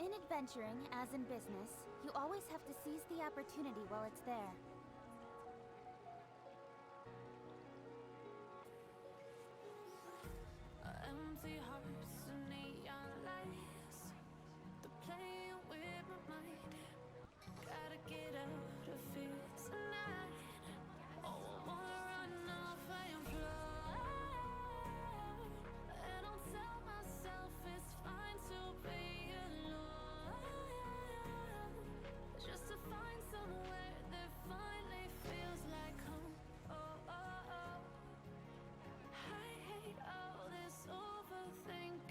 In adventuring, as in business, you always have to seize the opportunity while it's there. Empty hearts and neon lights, they're playing with my mind. Gotta get out of here tonight. Oh, I wanna run off and fly. And I'll tell myself it's fine to be alone, just to find somewhere that finally feels like home. Oh, oh, oh. I hate all this overthinking.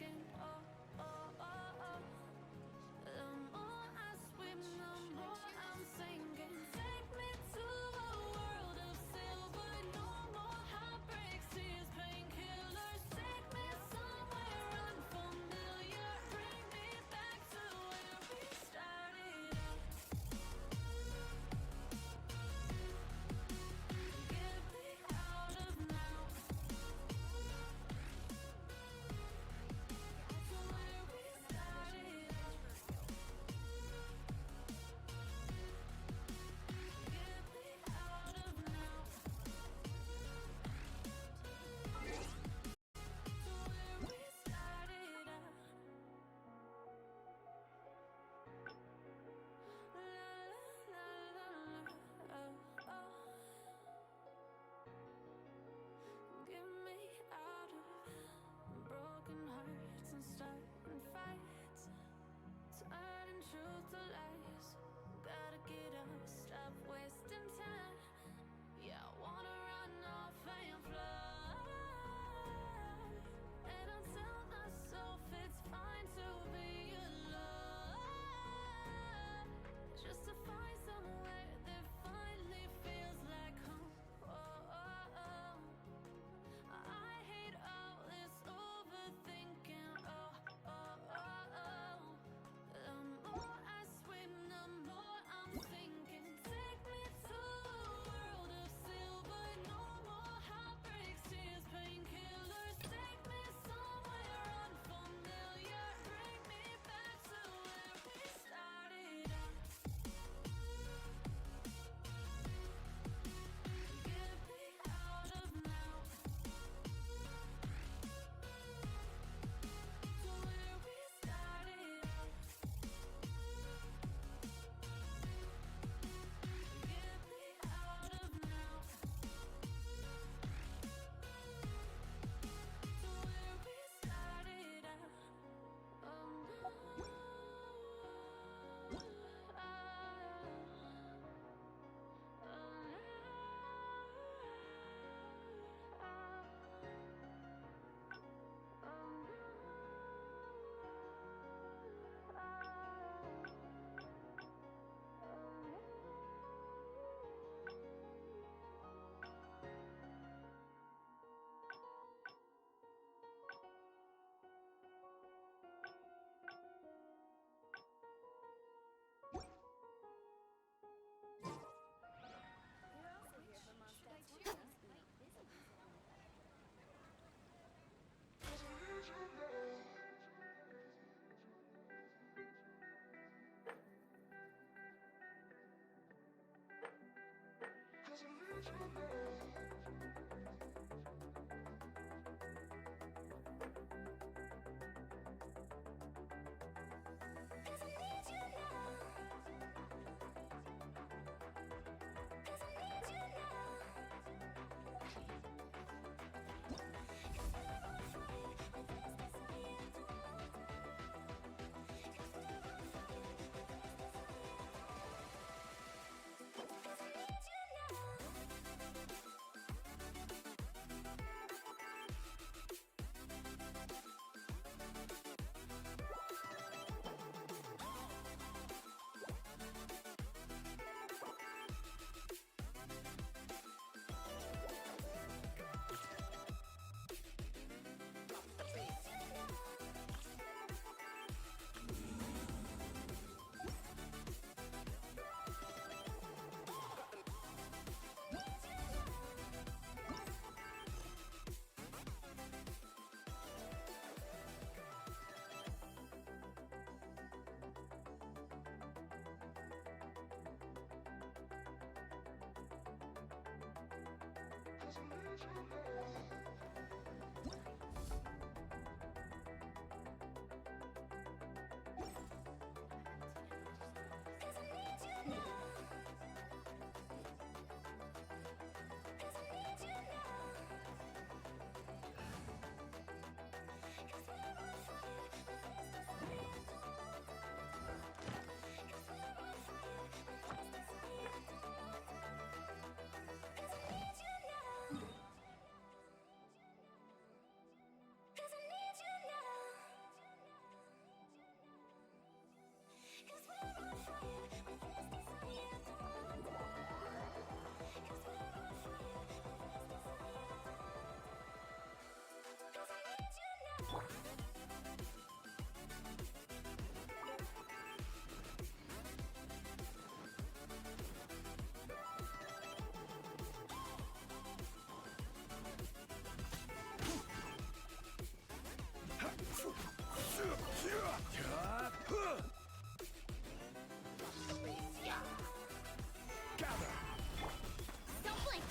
Don't blink!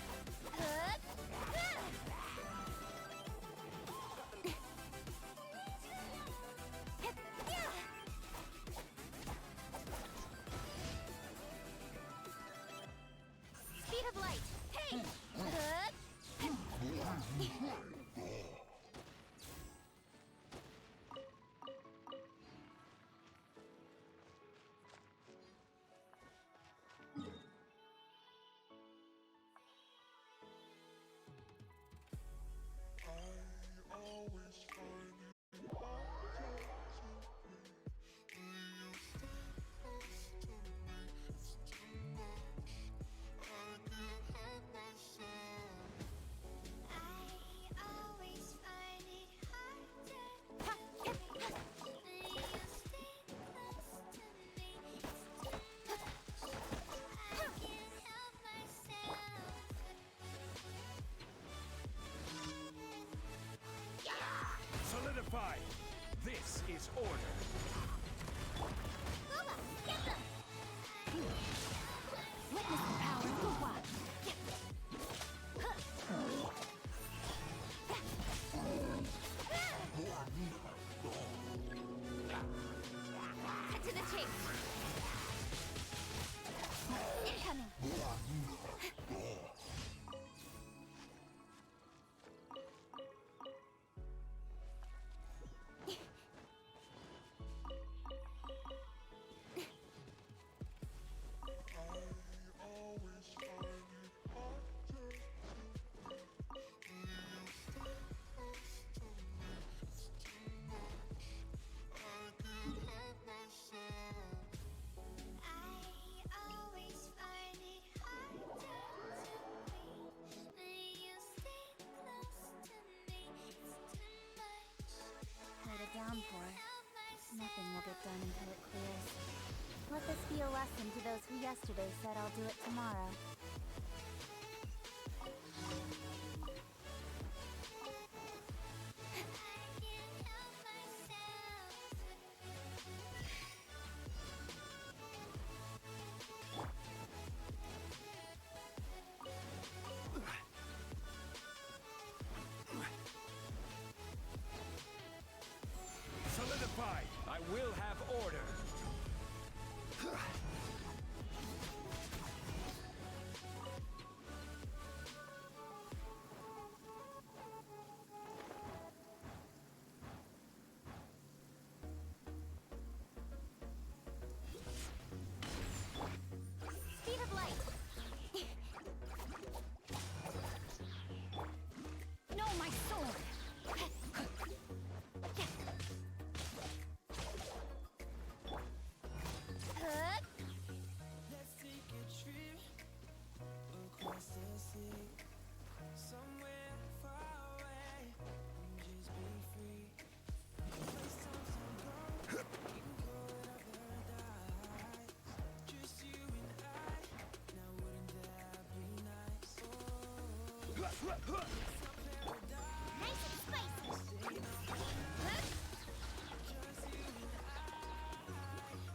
Speed of light! Hey! Solidify! This is order! Luma, get them! Witness the power of Luma! Cut to the chase! Incoming! Quite a downpour. Nothing will get done until it clears. Let this be a lesson to those who yesterday said I'll do it tomorrow. Solidified! I will have order! Speed of light! No, my sword! Let's take a trip across the sea, somewhere far away, and just be free. Place time so long, we can go without eyes. Just you and I, now wouldn't that be nice? Oh, it's a paradise. Nice and spicy! Just you and I,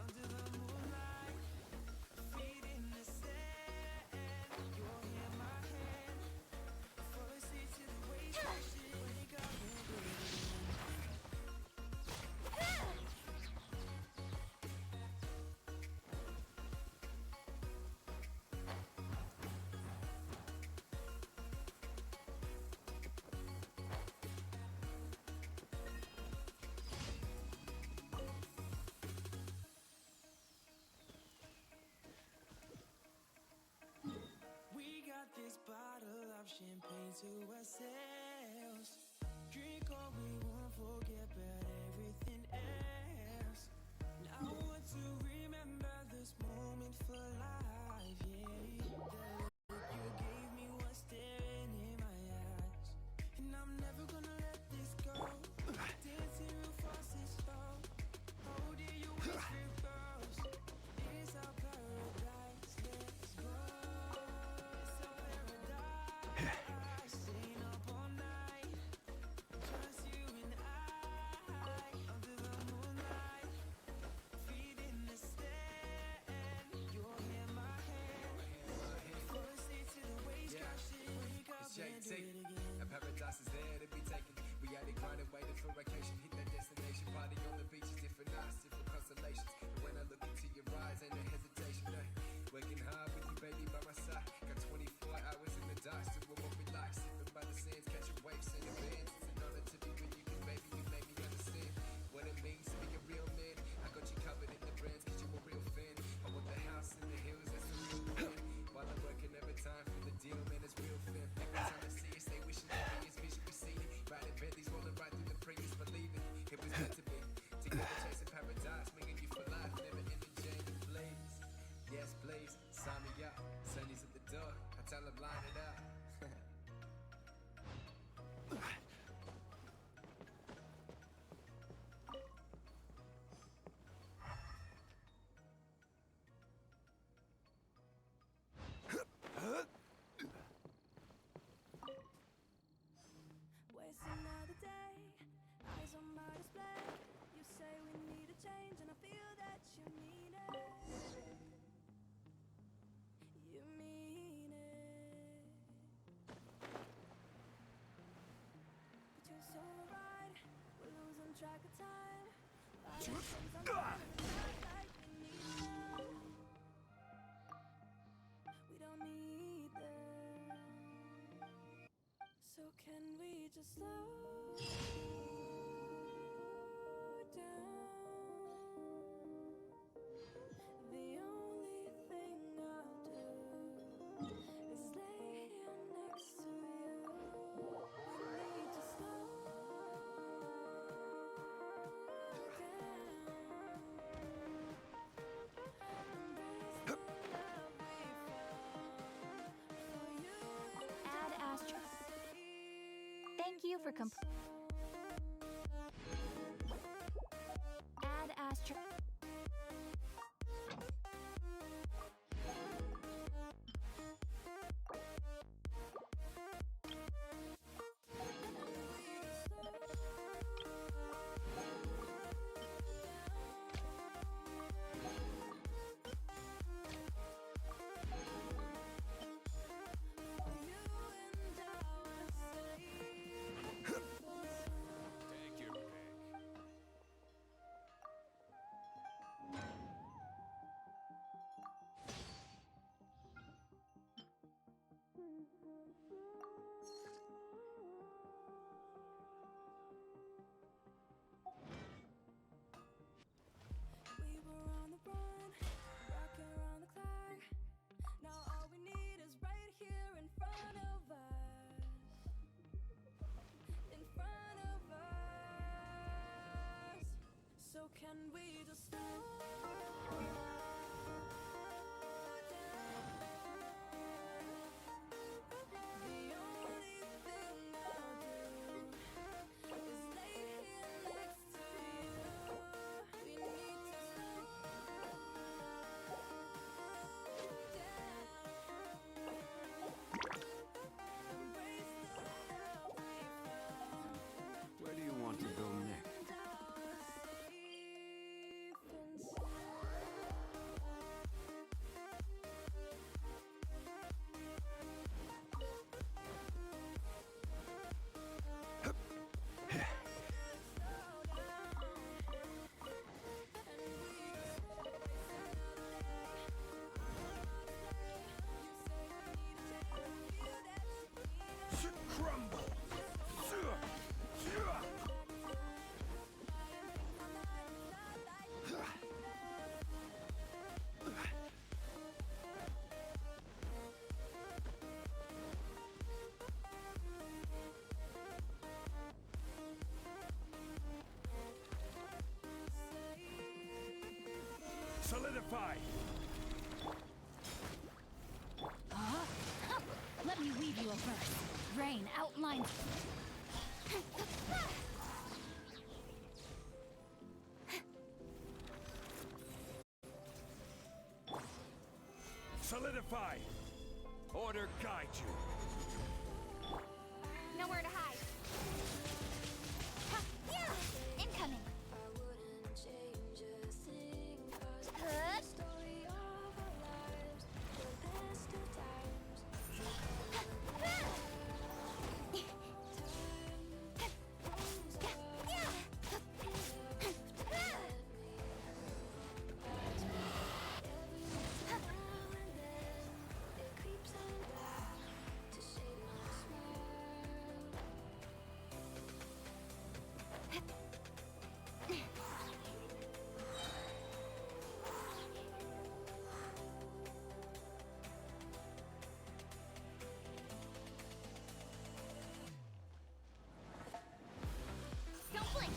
under the moonlight, feet in the sand. You're in my hand, fall asleep champagne to ourselves. Drink all we want, forget about everything else. And I want to remember this moment for life, yeah. The look you gave me was staring in my eyes. And I'm never gonna let this go. Dancing real fast and slow. Oh dear, you waste real girls. It's our paradise, let's go. It's our paradise. Staying up all night. Just you and I. Under the moonlight. Feet in the sand. Your hand, my hand. First day to the waist, crashing. Wake up and do it again. A paradise is there to be taken. We had it grinding, waiting for vacation. Hit that destination, party on the beach. Different nights, different constellations. And when I look into your eyes, ain't no hesitation. Working hard with you, baby, by my side. Got 24 hours in the dark, still what we like. Sipping by the sands, catching waves, sailing bands. It's an honor to be with you, 'cause baby, you made me understand what it means to be a real man. I got you covered in the brands, 'cause you a real fan. I want the house in the hills, that's the real plan. While I'm working every time for the deal, man, it's real fam. Every time I see it, stay wishing to be as vision we seen it. Riding Bentleys, rolling right through the Prius, believe it. It was meant to be. Together chasing paradise, winging you for life, never ending journey, please. Yes, please, sign me up. Sunny's at the door, I tell him line it up. Waste another day, eyes on my display. You say we need a change, and I feel that you mean it. You mean it. But you're so right, we're losing track of time. Violations on time, it's not like we need them. We don't need them. So can we just slow down? The only thing I'll do is lay here next to you. We need to slow down. Embrace the love we found for you and Add asterisk. I. Thank you for Add asterisk. Take your pick. We were on the run, rocking around the clock. Now all we need is right here in front of us. In front of us. So can we just slow down? The only thing I'll do is lay here next to you. We need to slow down. Embrace the love we found. Where do you want to go next? And our safe and sound. Solidified! Let me weave you a verse. Rain outlines. Solidified! Order guide you. Nowhere to hide. Ha, yeah! Incoming. I wouldn't change a thing, 'cause the Good. story of our lives, the best of times. It creeps on back to shade my smile. Don't blink.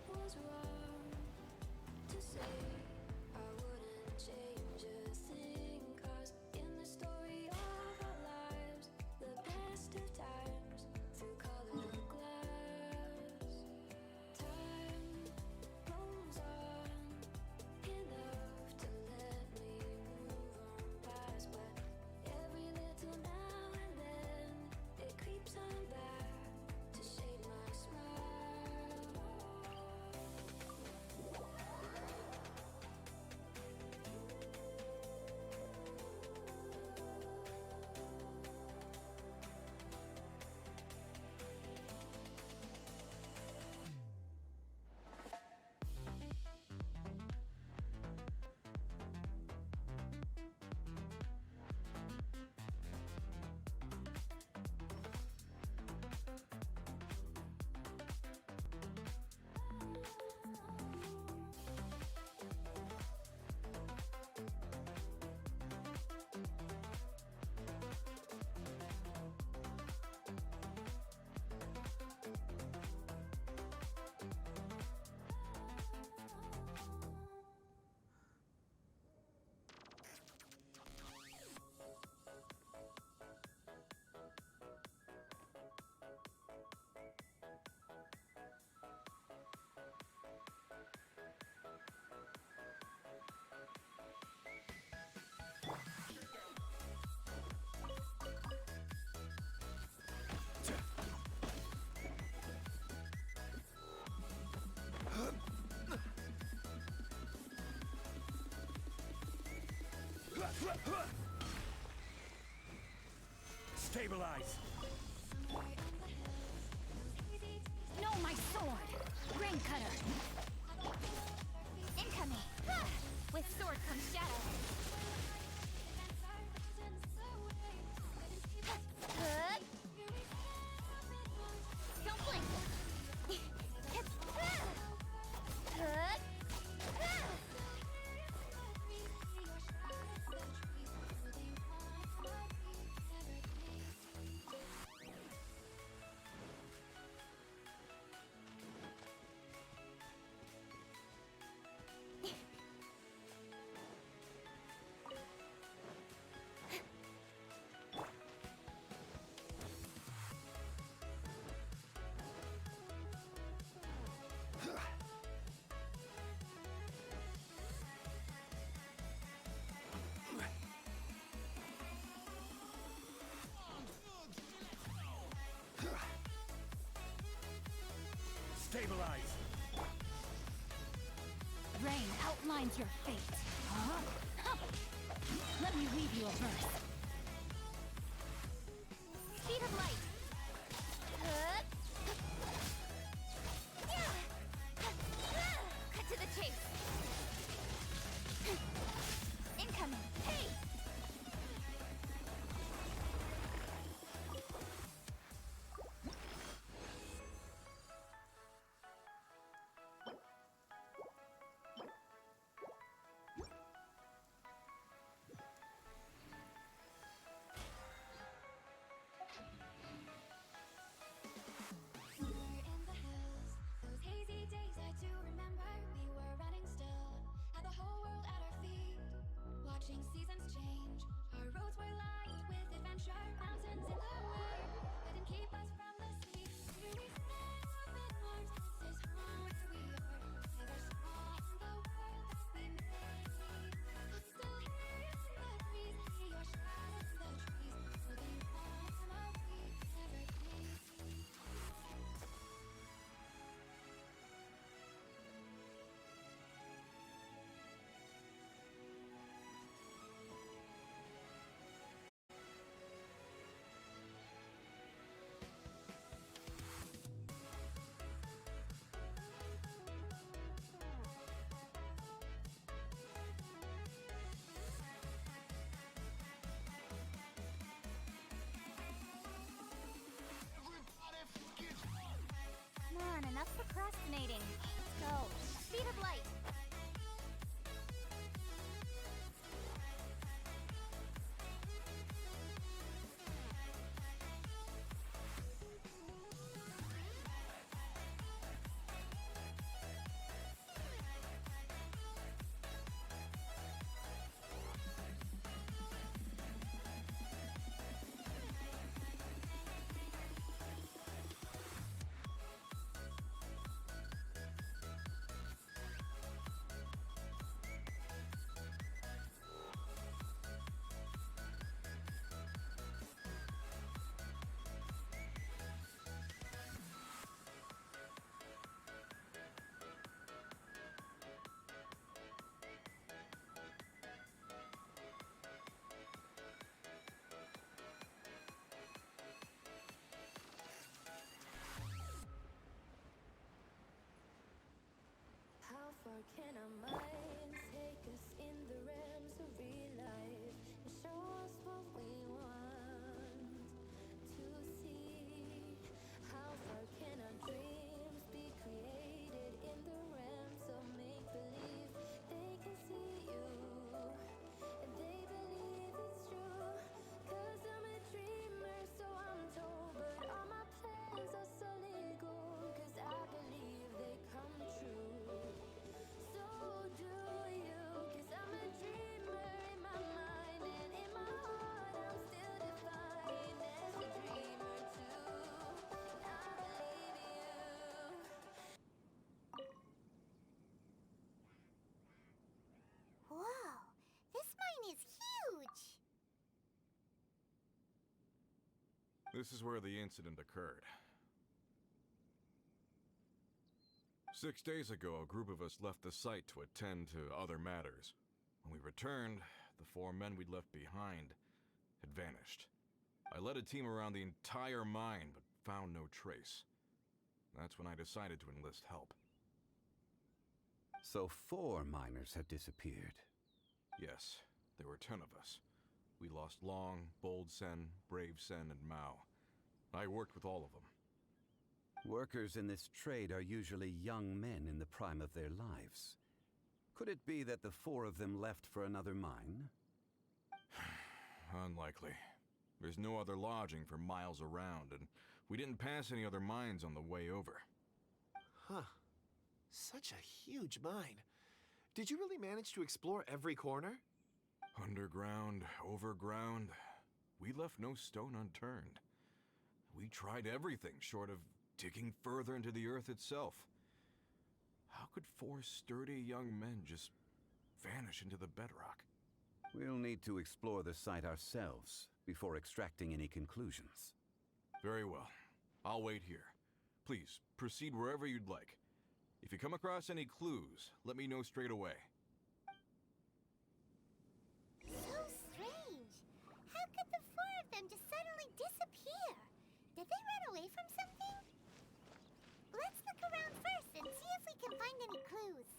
Was wrong to say I wouldn't change a thing, 'cause in the story of our lives, the best of times through colored glass, time rolls on enough to let me move on past, but every little now and then it creeps on back to shade my smile. Stabilize! No, my sword! Rain cutter! Incoming! Ah! With sword comes shadow. Good. Don't blink. Good. Stabilize! Rain outlines your fate. Huh? Let me weave you a verse. speed of light. Cut to the chase. Incoming. Hey! Somewhere in the hills, those hazy days I do remember. We were running still, had the whole world at our feet. Watching seasons change, our roads were lined with adventure. Mountains in the way couldn't keep us from the sea. Here we stand, open arms. This is home where we are. Never small in the world that we made. I'll still hear you in the breeze, see your shadow in the trees. Holding on, memories never fade. Come on, enough procrastinating. Let's go. Speed of light. How far can our minds take us in the realms of real life and show us what we want to see? How far can our dreams be created in the realms of make-believe? They can see you and they believe it's true. 'Cause I'm a dreamer, so I'm told, but all my plans are so legal. 'Cause I believe they come true. So do you, 'cause I'm a dreamer in my mind, and in my heart I'm still defined as a dreamer too. I believe you. Whoa, this mine is huge. This is where the incident occurred. 6 days ago, a group of us left the site to attend to other matters. When we returned, the 4 men we'd left behind had vanished. I led a team around the entire mine, but found no trace. That's when I decided to enlist help. So 4 miners have disappeared. Yes, there were 10 of us. We lost Long, Bold Sen, Brave Sen, and Mao. I worked with all of them. Workers in this trade are usually young men in the prime of their lives. Could it be that the 4 of them left for another mine? Unlikely. There's no other lodging for miles around, and we didn't pass any other mines on the way over. Huh. Such a huge mine. Did you really manage to explore every corner? Underground, overground, we left no stone unturned. We tried everything short of digging further into the earth itself. How could 4 sturdy young men just vanish into the bedrock? We'll need to explore the site ourselves before extracting any conclusions. Very well. I'll wait here. Please, proceed wherever you'd like. If you come across any clues, let me know straight away. So strange. How could the 4 of them just suddenly disappear? away from something? Let's look around first and see if we can find any clues.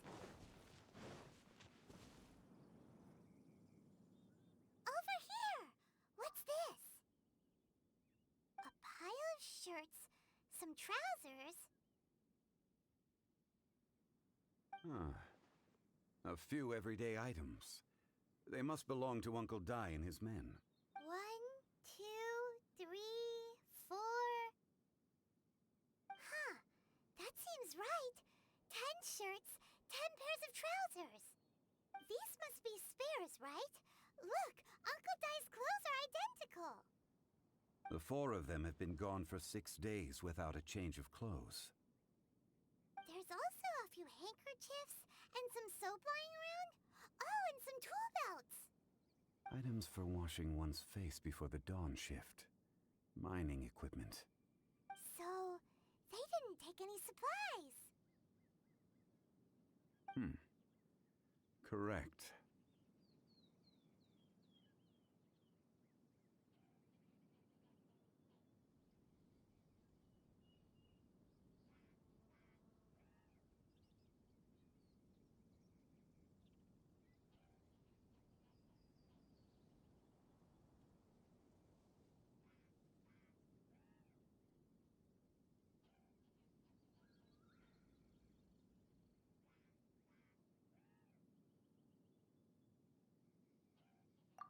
Over here! What's this? A pile of shirts, some trousers. A few everyday items. They must belong to Uncle Dai and his men. 1, 2, 3, 4. Huh, that seems right. 10 shirts, 10 pairs of trousers. These must be spares, right? Look, Uncle Dai's clothes are identical. The 4 of them have been gone for 6 days without a change of clothes. There's also a few handkerchiefs and some soap lying around. Oh, and some tool belts. Items for washing one's face before the dawn shift. Mining equipment. So, they didn't take any supplies. Correct.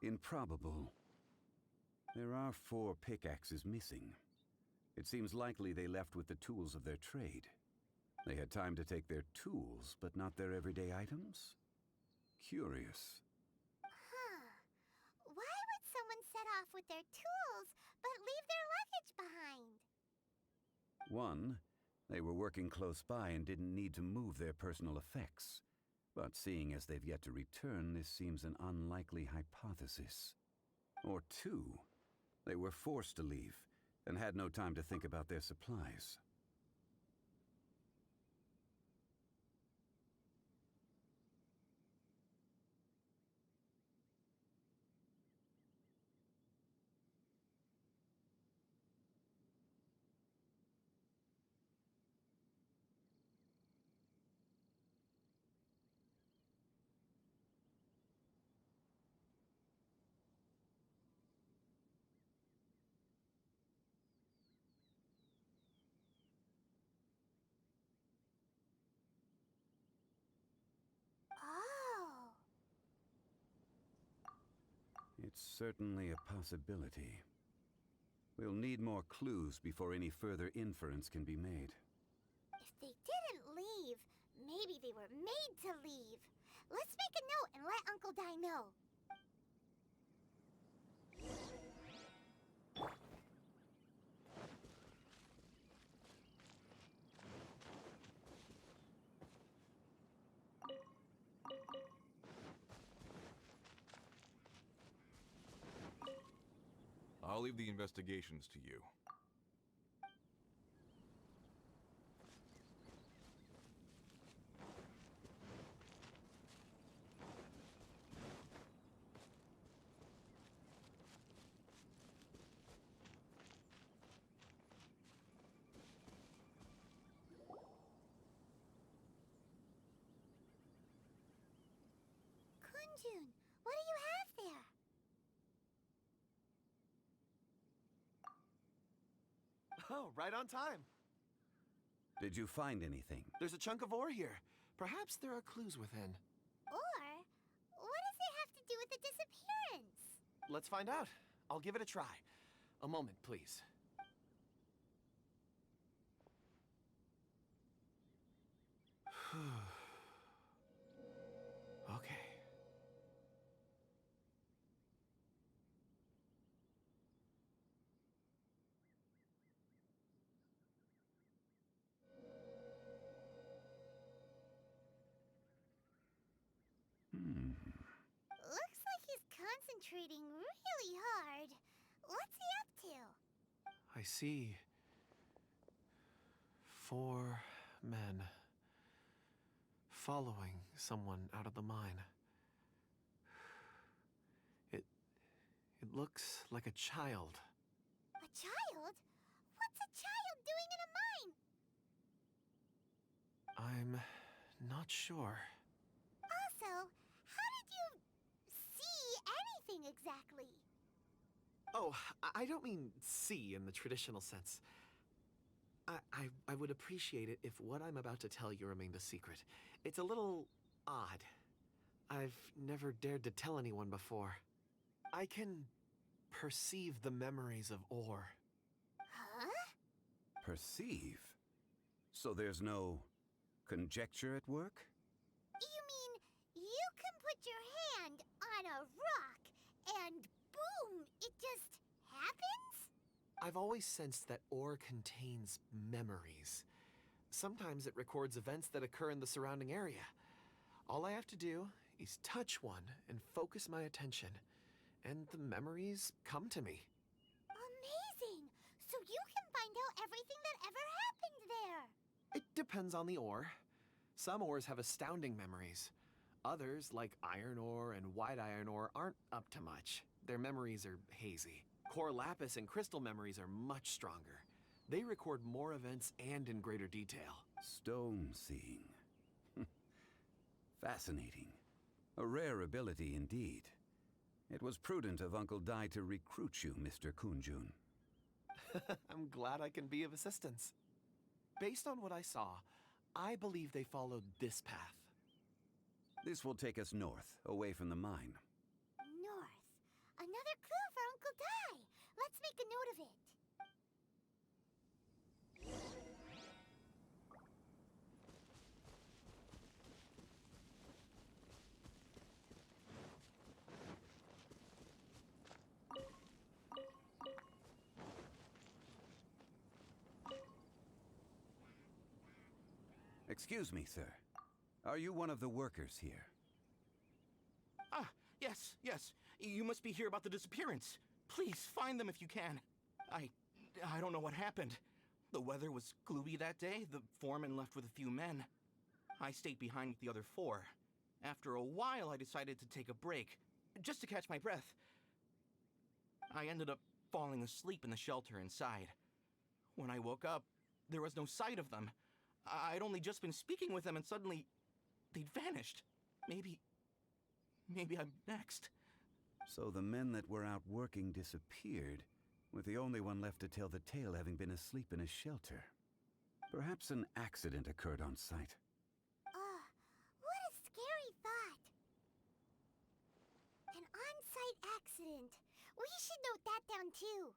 Improbable. There are 4 pickaxes missing. It seems likely they left with the tools of their trade. They had time to take their tools, but not their everyday items? Curious. Huh. Why would someone set off with their tools, but leave their luggage behind? 1, they were working close by and didn't need to move their personal effects. But seeing as they've yet to return, this seems an unlikely hypothesis. Or 2, they were forced to leave and had no time to think about their supplies. Oh. It's certainly a possibility. We'll need more clues before any further inference can be made. If they didn't leave, maybe they were made to leave. Let's make a note and let Uncle Dai know. I'll leave the investigations to you. Kunjun, what do you have there? Oh, right on time. Did you find anything? There's a chunk of ore here. Perhaps there are clues within. Or, what does it have to do with the disappearance? Let's find out. I'll give it a try. A moment, please. Okay. Looks like he's concentrating really hard. What's he up to? I see 4 men following someone out of the mine. It looks like a child. A child? What What's a child doing in a mine? I'm not sure. Also, how did you see anything exactly? Oh, I don't mean see in the traditional sense. I would appreciate it if what I'm about to tell you remained a secret. It's a little odd. I've never dared to tell anyone before. I can perceive the memories of Or. Huh? Perceive? So there's no conjecture at work? You mean you can put your hand on a rock and boom, it just happens? I've always sensed that Or contains memories. Sometimes it records events that occur in the surrounding area. All I have to do is touch one and focus my attention, and the memories come to me. Amazing! So you can find out everything that ever happened there. It depends on the ore. Some ores have astounding memories. Others, like iron ore and white iron ore, aren't up to much. Their memories are hazy. Core lapis and crystal memories are much stronger. They record more events and in greater detail. Stone seeing. Fascinating. A rare ability indeed. It was prudent of Uncle Dai to recruit you, Mr. Kunjun. I'm glad I can be of assistance. Based on what I saw, I believe they followed this path. This will take us north, away from the mine. North. Another clue for Uncle Dai. Let's make a note of it. Excuse me, sir. Are you one of the workers here? Ah, yes, yes. You must be here about the disappearance. Please, find them if you can. I don't know what happened. The weather was gloomy that day. The foreman left with a few men. I stayed behind with the other 4. After a while, I decided to take a break, just to catch my breath. I ended up falling asleep in the shelter inside. When I woke up, there was no sight of them. I'd only just been speaking with them and suddenly they'd vanished. Maybe I'm next. So the men that were out working disappeared, with the only one left to tell the tale having been asleep in a shelter. Perhaps an accident occurred on site. What a scary thought. An on-site accident. We should note that down too.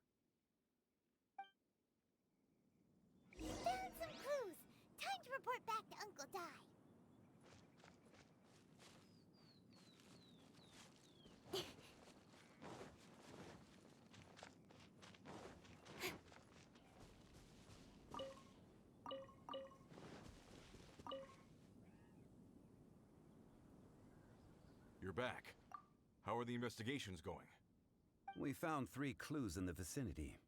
We found some clues. Time to report back to Uncle Dai. You're back. How are the investigations going? We found 3 clues in the vicinity.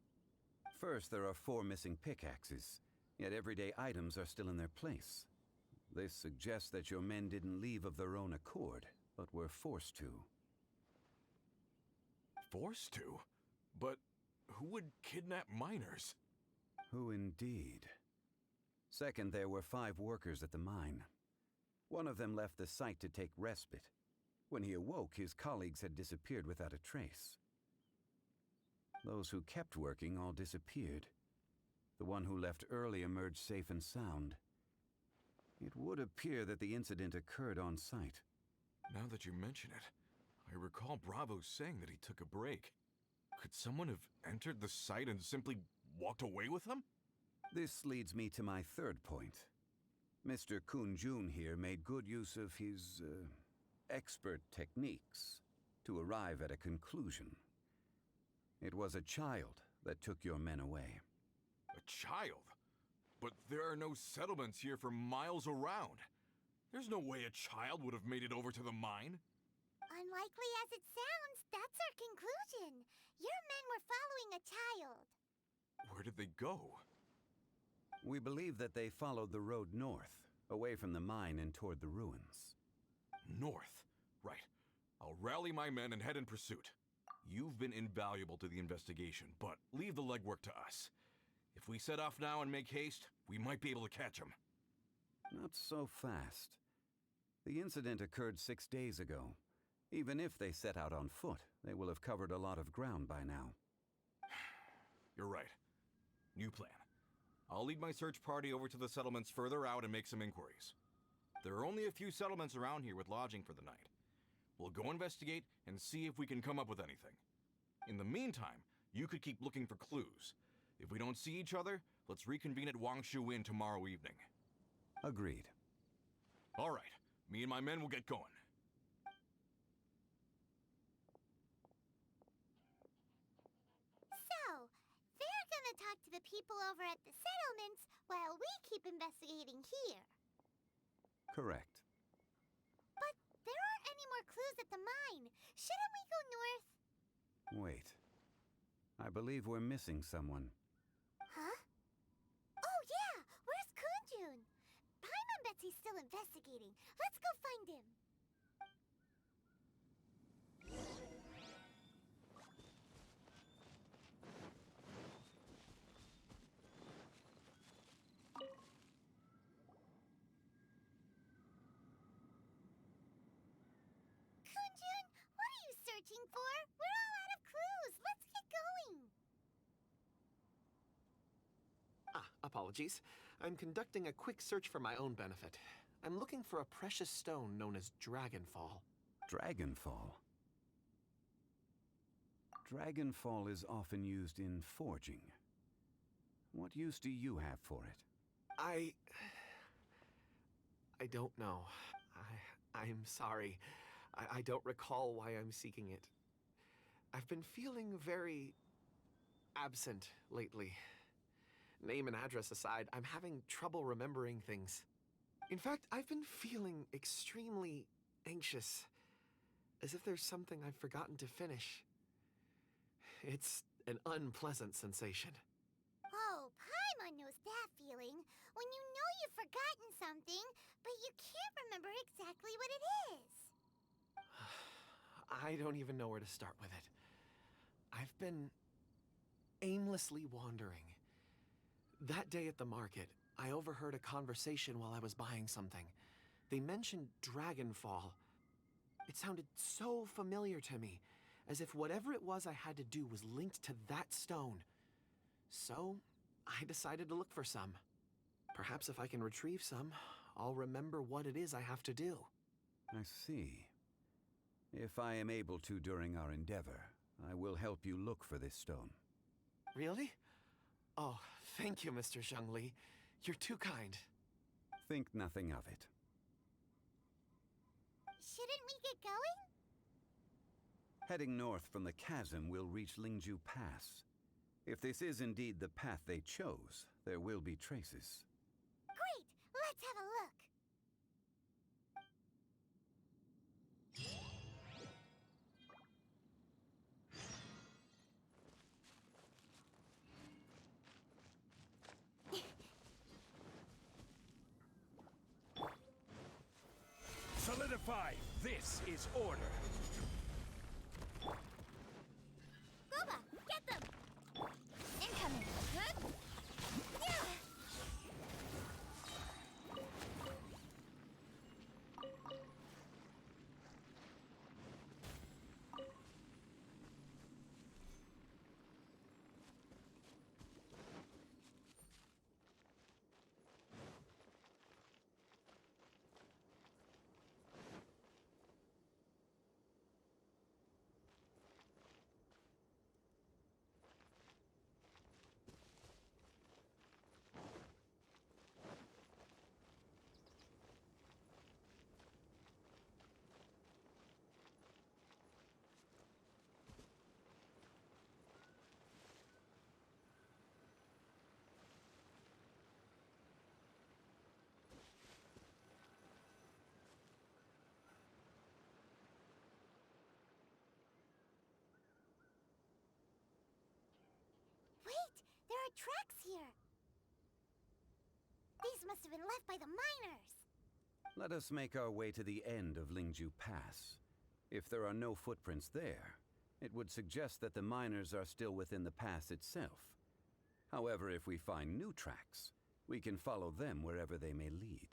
First, there are 4 missing pickaxes, yet everyday items are still in their place. This suggests that your men didn't leave of their own accord, but were forced to. Forced to? But who would kidnap miners? Who indeed? Second, there were 5 workers at the mine. One of them left the site to take respite. When he awoke, his colleagues had disappeared without a trace. Those who kept working all disappeared. The one who left early emerged safe and sound. It would appear that the incident occurred on site. Now that you mention it, I recall Bravo saying that he took a break. Could someone have entered the site and simply walked away with him? This leads me to my third point. Mr. Kunjun here made good use of his, expert techniques to arrive at a conclusion. It was a child that took your men away. A child? But there are no settlements here for miles around. There's no way a child would have made it over to the mine. Unlikely as it sounds, that's our conclusion. Your men were following a child. Where did they go? We believe that they followed the road north, away from the mine and toward the ruins. North. Right. I'll rally my men and head in pursuit. You've been invaluable to the investigation, but leave the legwork to us. If we set off now and make haste, we might be able to catch them. Not so fast. The incident occurred 6 days ago. Even if they set out on foot, they will have covered a lot of ground by now. You're right. New plan. I'll lead my search party over to the settlements further out and make some inquiries. There are only a few settlements around here with lodging for the night. We'll go investigate and see if we can come up with anything. In the meantime, you could keep looking for clues. If we don't see each other, let's reconvene at Wangshu Inn tomorrow evening. Agreed. All right. Me and my men will get going. So, they're gonna talk to the people over at the settlements while we keep investigating here. Correct. But there aren't any more clues at the mine. Shouldn't we go north? Wait. I believe we're missing someone. Huh? Oh yeah! Where's Kunjun? Paimon bets he's still investigating. Let's go find him. Kunjun, what are you searching for? We're all out of clues. Let's get going. Apologies. I'm conducting a quick search for my own benefit. I'm looking for a precious stone known as Dragonfall. Dragonfall. Dragonfall is often used in forging. What use do you have for it? I don't know. I'm sorry. I don't recall why I'm seeking it. I've been feeling very absent lately. Name and address aside, I'm having trouble remembering things. In fact, I've been feeling extremely anxious, as if there's something I've forgotten to finish. It's an unpleasant sensation. Oh, Paimon knows that feeling. When you know you've forgotten something, but you can't remember exactly what it is. I don't even know where to start with it. I've been aimlessly wandering. That day at the market, I overheard a conversation while I was buying something. They mentioned Dragonfall. It sounded so familiar to me, as if whatever it was I had to do was linked to that stone. So, I decided to look for some. Perhaps if I can retrieve some, I'll remember what it is I have to do. I see. If I am able to during our endeavor, I will help you look for this stone. Really? Oh, thank you, Mr. ZHONGLI. You're too kind. Think nothing of it. Shouldn't we get going? Heading north from the chasm, we'll reach Lingju Pass. If this is indeed the path they chose, there will be traces. Great! Let's have a look. Solidify! This is order! Gooba, get them! Incoming! Good? Yeah! Wait! There are tracks here! These must have been left by the miners! Let us make our way to the end of Lingju Pass. If there are no footprints there, it would suggest that the miners are still within the pass itself. However, if we find new tracks, we can follow them wherever they may lead.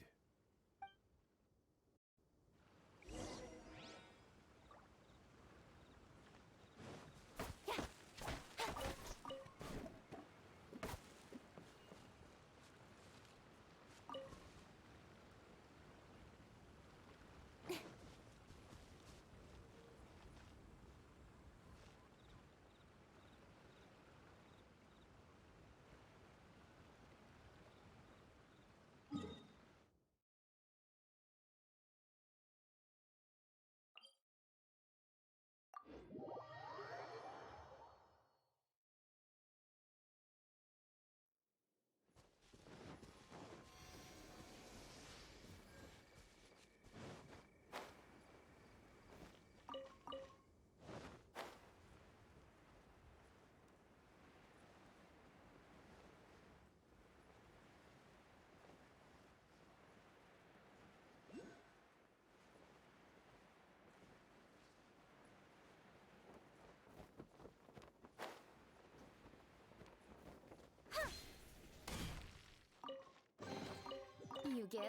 You give,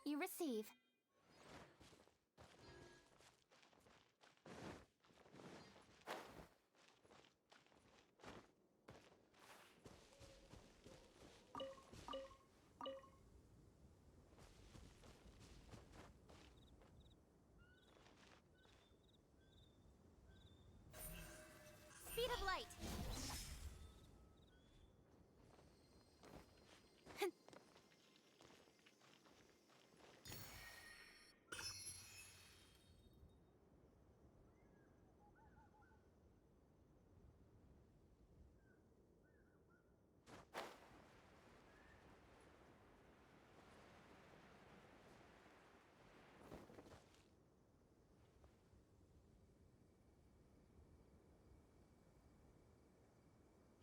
you receive. Speed of light.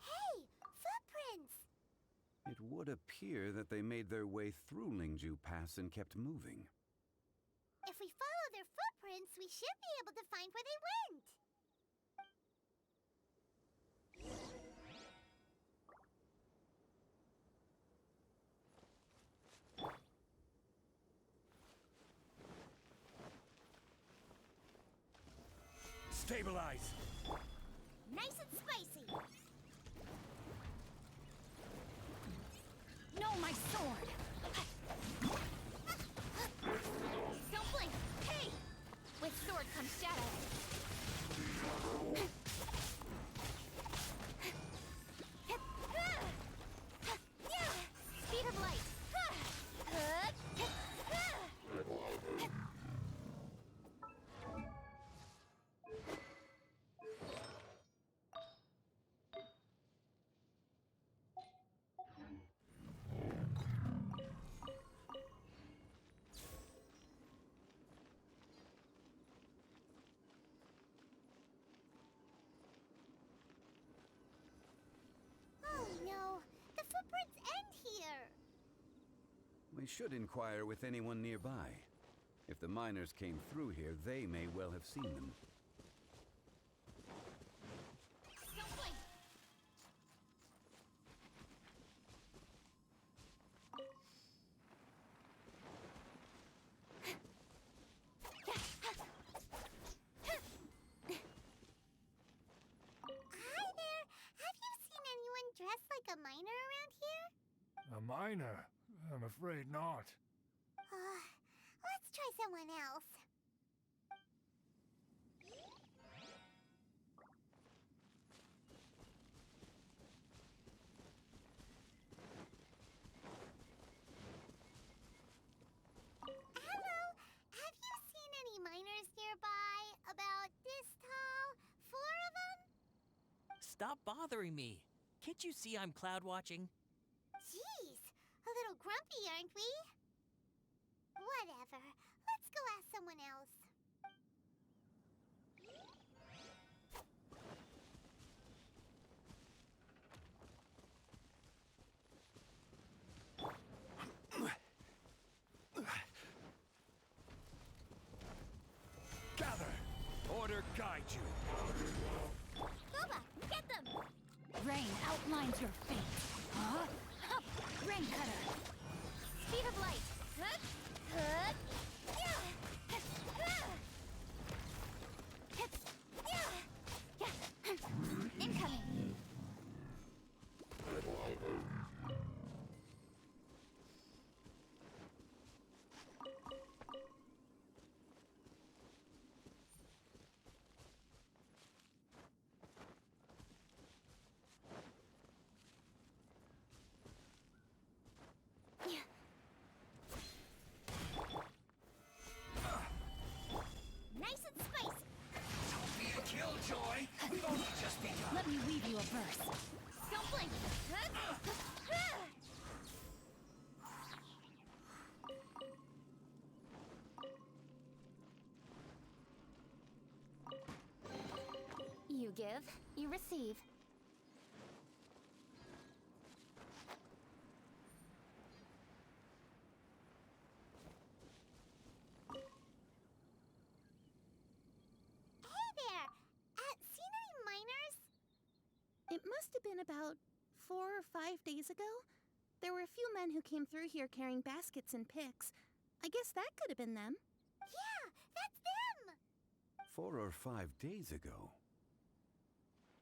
Hey, footprints! It would appear that they made their way through Lingju Pass and kept moving. If we follow their footprints, we should be able to find where they went. Stabilize! Nice and spicy. No, my sword. Don't blink. Hey! With sword comes shadow. Speed of light. Oh no, the footprints end here. We should inquire with anyone nearby. If the miners came through here, they may well have seen them. Don't blink. Hi there. Have you seen anyone dressed like a miner around here? A miner? I'm afraid not. Let's try someone else. Hello. Have you seen any miners nearby? About this tall? 4 of them? Stop bothering me. Can't you see I'm cloud watching? Jeez, a little grumpy, aren't we? Whatever. Let's go ask someone else. Gather! Order guide you. Boba, get them! Rain outlines your fate. Huh? Rain cutter. Speed of light. Incoming. Nice and spicy. Don't be a killjoy! We've only just begun! Let me weave you a verse. Don't blink. You give, you receive. Hey there! Seen any miners? It must have been about 4 or 5 days ago. There were a few men who came through here carrying baskets and picks. I guess that could have been them. Yeah, that's them! 4 or 5 days ago.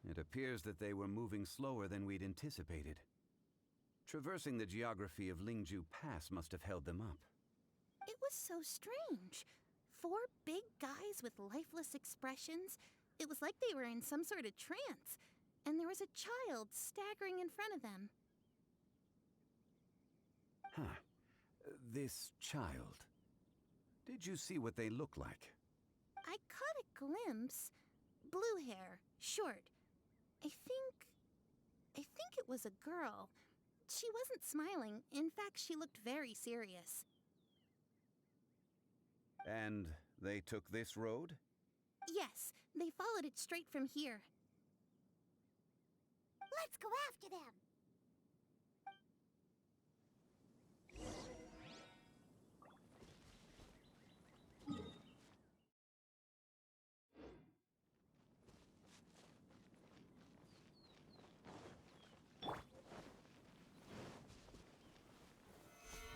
It appears that they were moving slower than we'd anticipated. Traversing the geography of Lingju Pass must have held them up. It was so strange. 4 big guys with lifeless expressions. It was like they were in some sort of trance. And there was a child staggering in front of them. Huh. This child. Did you see what they look like? I caught a glimpse. Blue hair, short. I think it was a girl. She wasn't smiling. In fact, she looked very serious. And they took this road? Yes, they followed it straight from here. Let's go after them!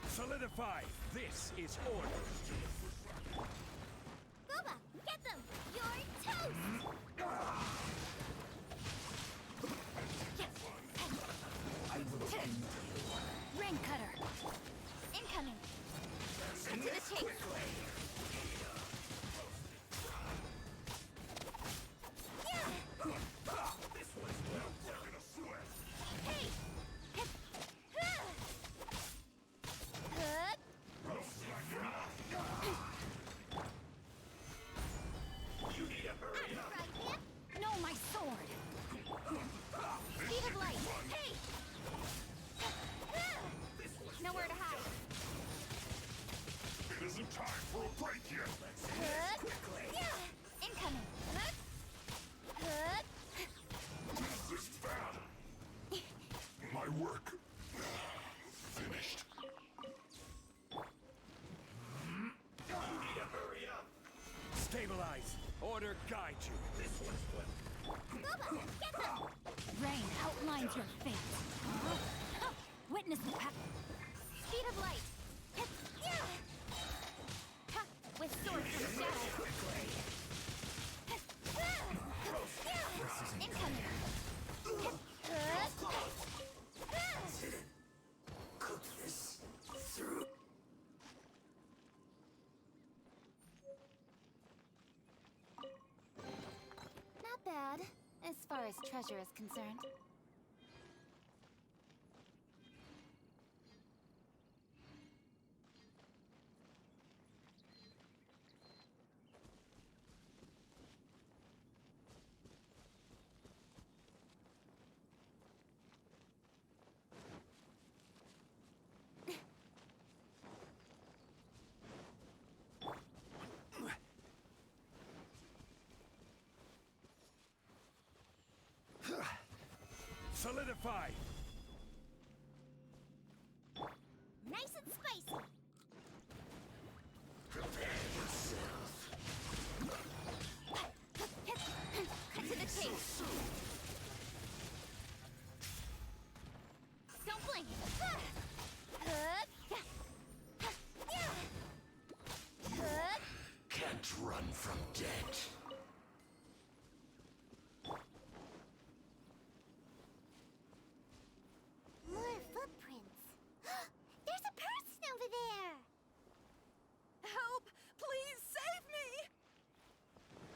Solidify! This is order! Booba, get them! You're toast! Rain cutter. Incoming. Cut to the chase. Hey! You need a hurry up! No, my sword. Speed of light. Hey! Nowhere to hide. It isn't time for a break yet! Incoming. This is bad! My work... finished. You need to hurry up! Stabilize! Order guide you! This one's flipped. Booba, get them! Rain outlines your fate. Witness the path. Speed of light. With sword from shadow. Incoming. Cook this through. Not bad, as far as treasure is concerned. Solidify! Nice and spicy. Prepare yourself. Cut to the chase. Don't blink. from debt. More footprints. There's a person over there. Help! Please save me!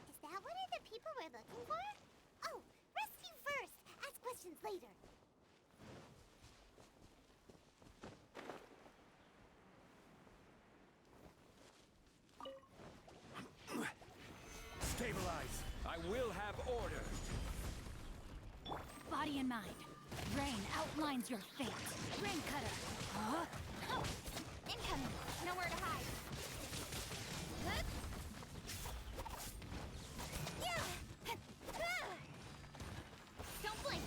Is that one of the people we're looking for? Oh, rescue first. Ask questions later. Stabilize. I will have order. Body and mind. Rain outlines your fate. Rain cutter. Huh? Incoming. Nowhere to hide. Huh? Yeah. Don't blink.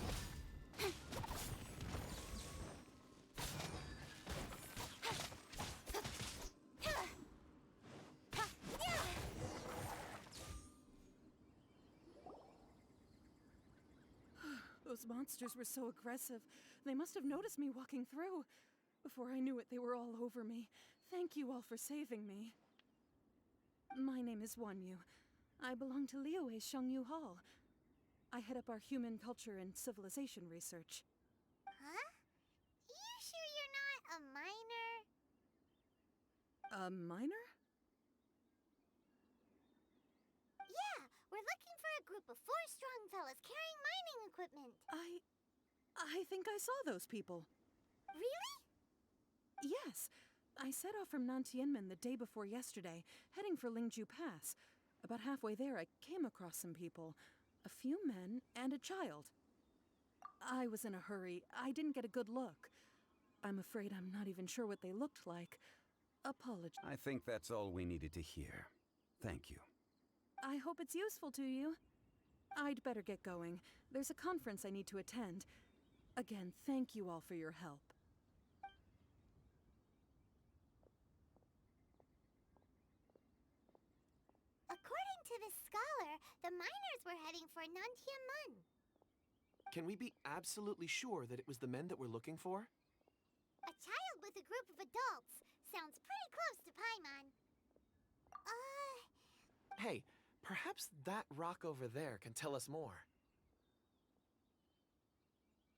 Those monsters were so aggressive. They must have noticed me walking through. Before I knew it, they were all over me. Thank you all for saving me. My name is Wanyu. I belong to Liyue's Shengyu Hall. I head up our human culture and civilization research. Huh? You sure you're not a minor? A minor? Yeah, we're looking for a group of 4 strong fellas carrying mining equipment. I think I saw those people. Really? Yes. I set off from Nantianmen the day before yesterday, heading for Lingju Pass. About halfway there, I came across some people. A few men and a child. I was in a hurry. I didn't get a good look. I'm afraid I'm not even sure what they looked like. Apologies. I think that's all we needed to hear. Thank you. I hope it's useful to you. I'd better get going. There's a conference I need to attend. Again, thank you all for your help. According to the scholar, the miners were heading for Nantianmen. Can we be absolutely sure that it was the men that we're looking for? A child with a group of adults. Sounds pretty close to Paimon. Hey, perhaps that rock over there can tell us more.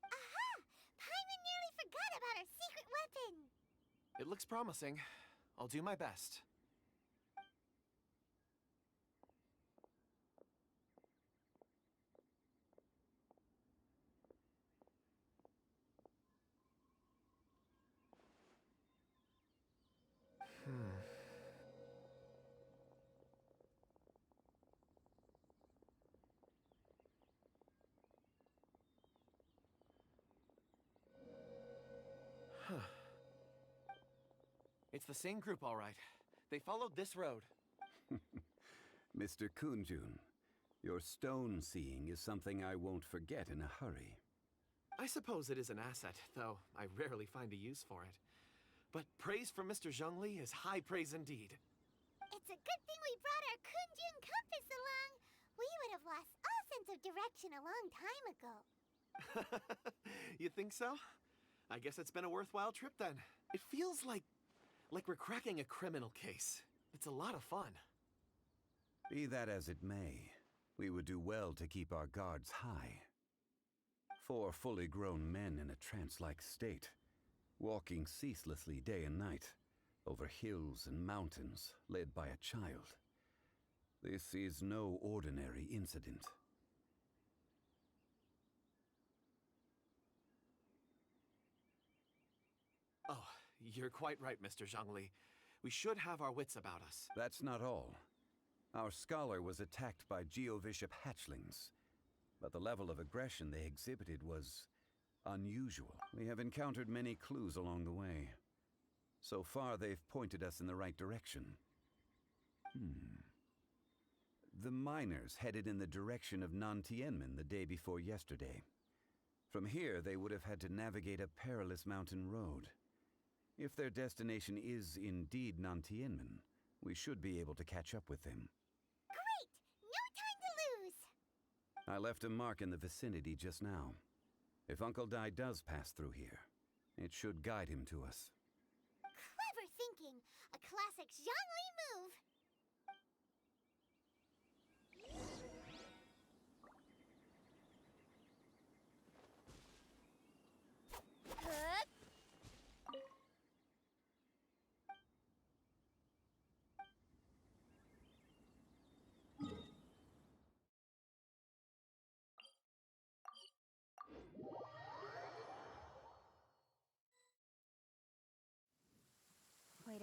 Aha! Paimon nearly forgot about our secret weapon. It looks promising. I'll do my best. It's the same group, all right. They followed this road. Mr. Kunjun, your stone seeing is something I won't forget in a hurry. I suppose it is an asset, though I rarely find a use for it. But praise from Mr. Zhongli is high praise indeed. It's a good thing we brought our Kunjun compass along. We would have lost all sense of direction a long time ago. You think so? I guess it's been a worthwhile trip then. It feels like we're cracking a criminal case. It's a lot of fun. Be that as it may, we would do well to keep our guards high. 4 fully grown men in a trance-like state, walking ceaselessly day and night, over hills and mountains, led by a child. This is no ordinary incident. Oh, you're quite right, Mr. Zhongli. We should have our wits about us. That's not all. Our scholar was attacked by Geovishap hatchlings, but the level of aggression they exhibited was unusual. We have encountered many clues along the way. So far, they've pointed us in the right direction. The miners headed in the direction of Nantianmen the day before yesterday. From here, they would have had to navigate a perilous mountain road. If their destination is indeed Nantianmen, we should be able to catch up with them. Great! No time to lose! I left a mark in the vicinity just now. If Uncle Dai does pass through here, it should guide him to us. Clever thinking! A classic Zhongli move!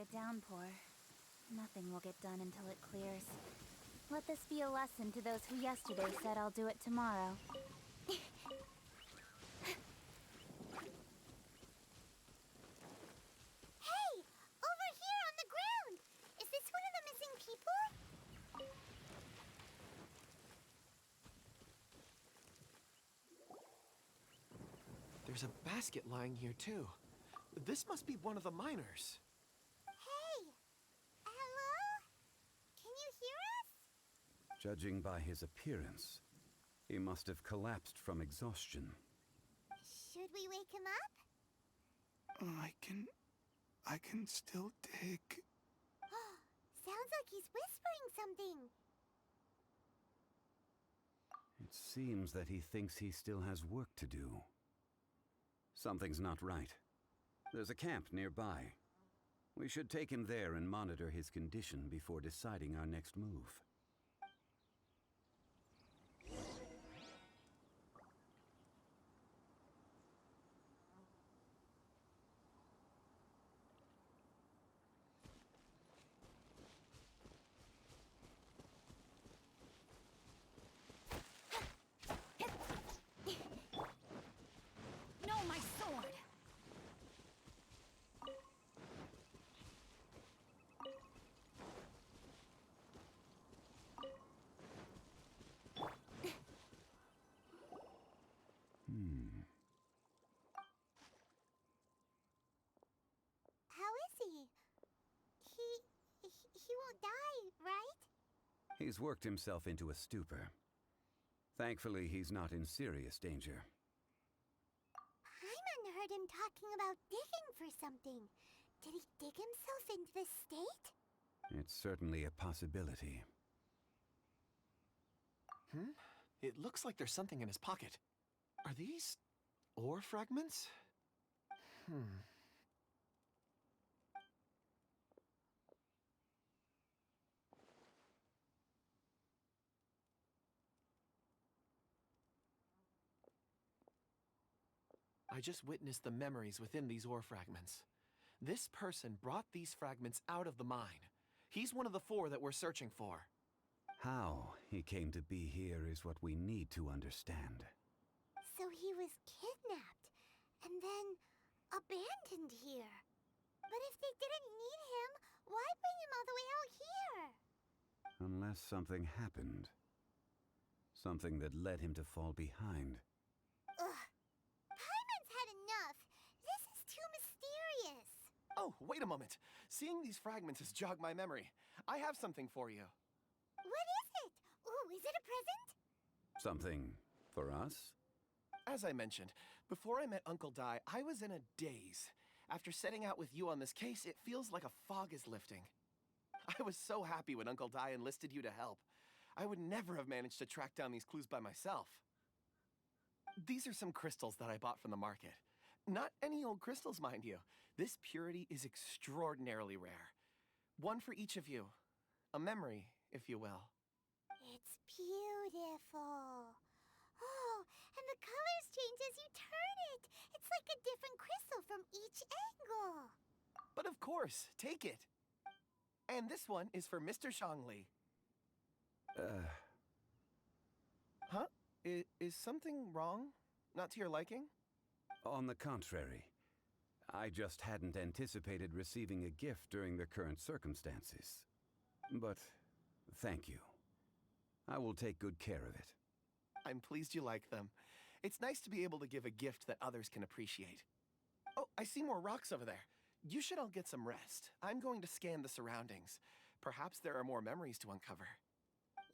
a downpour. Nothing will get done until it clears. Let this be a lesson to those who yesterday said I'll do it tomorrow. Hey! Over here on the ground! Is this one of the missing people? There's a basket lying here, too. This must be one of the miners. Hey! Hello? Can you hear us? Judging by his appearance, he must have collapsed from exhaustion. Should we wake him up? I can still dig. Sounds like he's whispering something. It seems that he thinks he still has work to do. Something's not right. There's a camp nearby. We should take him there and monitor his condition before deciding our next move. No, my sword! How is he? He won't die, right? He's worked himself into a stupor. Thankfully, he's not in serious danger. Paimon heard him talking about digging for something. Did he dig himself into this state? It's certainly a possibility. It looks like there's something in his pocket. Are these ore fragments? I just witnessed the memories within these ore fragments. This person brought these fragments out of the mine. He's one of the 4 that we're searching for. How he came to be here is what we need to understand. So he was kidnapped and then abandoned here. But if they didn't need him, why bring him all the way out here? Unless something happened. Something that led him to fall behind. Ugh. Paimon's had enough. This is too mysterious. Oh, wait a moment. Seeing these fragments has jogged my memory. I have something for you. What is it? Ooh, is it a present? Something for us? As I mentioned, before I met Uncle Dai, I was in a daze. After setting out with you on this case, it feels like a fog is lifting. I was so happy when Uncle Dai enlisted you to help. I would never have managed to track down these clues by myself. These are some crystals that I bought from the market. Not any old crystals, mind you. This purity is extraordinarily rare. One for each of you. A memory, if you will. It's beautiful. Oh, and the colors change as you turn it. It's like a different crystal from each angle. But of course, take it. And this one is for Mr. ZHONGLI. Huh? Is something wrong? Not to your liking? On the contrary. I just hadn't anticipated receiving a gift during the current circumstances. But thank you. I will take good care of it. I'm pleased you like them. It's nice to be able to give a gift that others can appreciate. Oh, I see more rocks over there. You should all get some rest. I'm going to scan the surroundings. Perhaps there are more memories to uncover.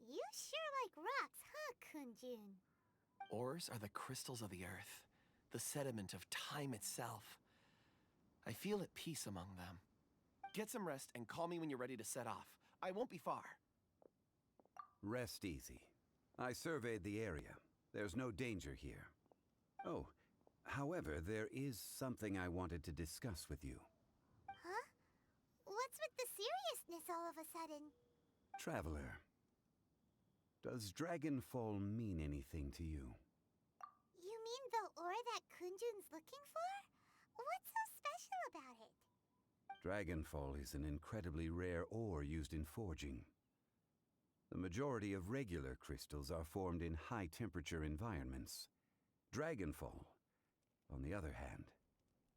You sure like rocks, huh, Kunjun? Ores are the crystals of the earth, the sediment of time itself. I feel at peace among them. Get some rest and call me when you're ready to set off. I won't be far. Rest easy. I surveyed the area. There's no danger here. Oh, however, there is something I wanted to discuss with you. Huh? What's with the seriousness all of a sudden? Traveler, does Dragonfall mean anything to you? You mean the ore that Kunjun's looking for? What's so special about it? Dragonfall is an incredibly rare ore used in forging. The majority of regular crystals are formed in high-temperature environments. Dragonfall, on the other hand,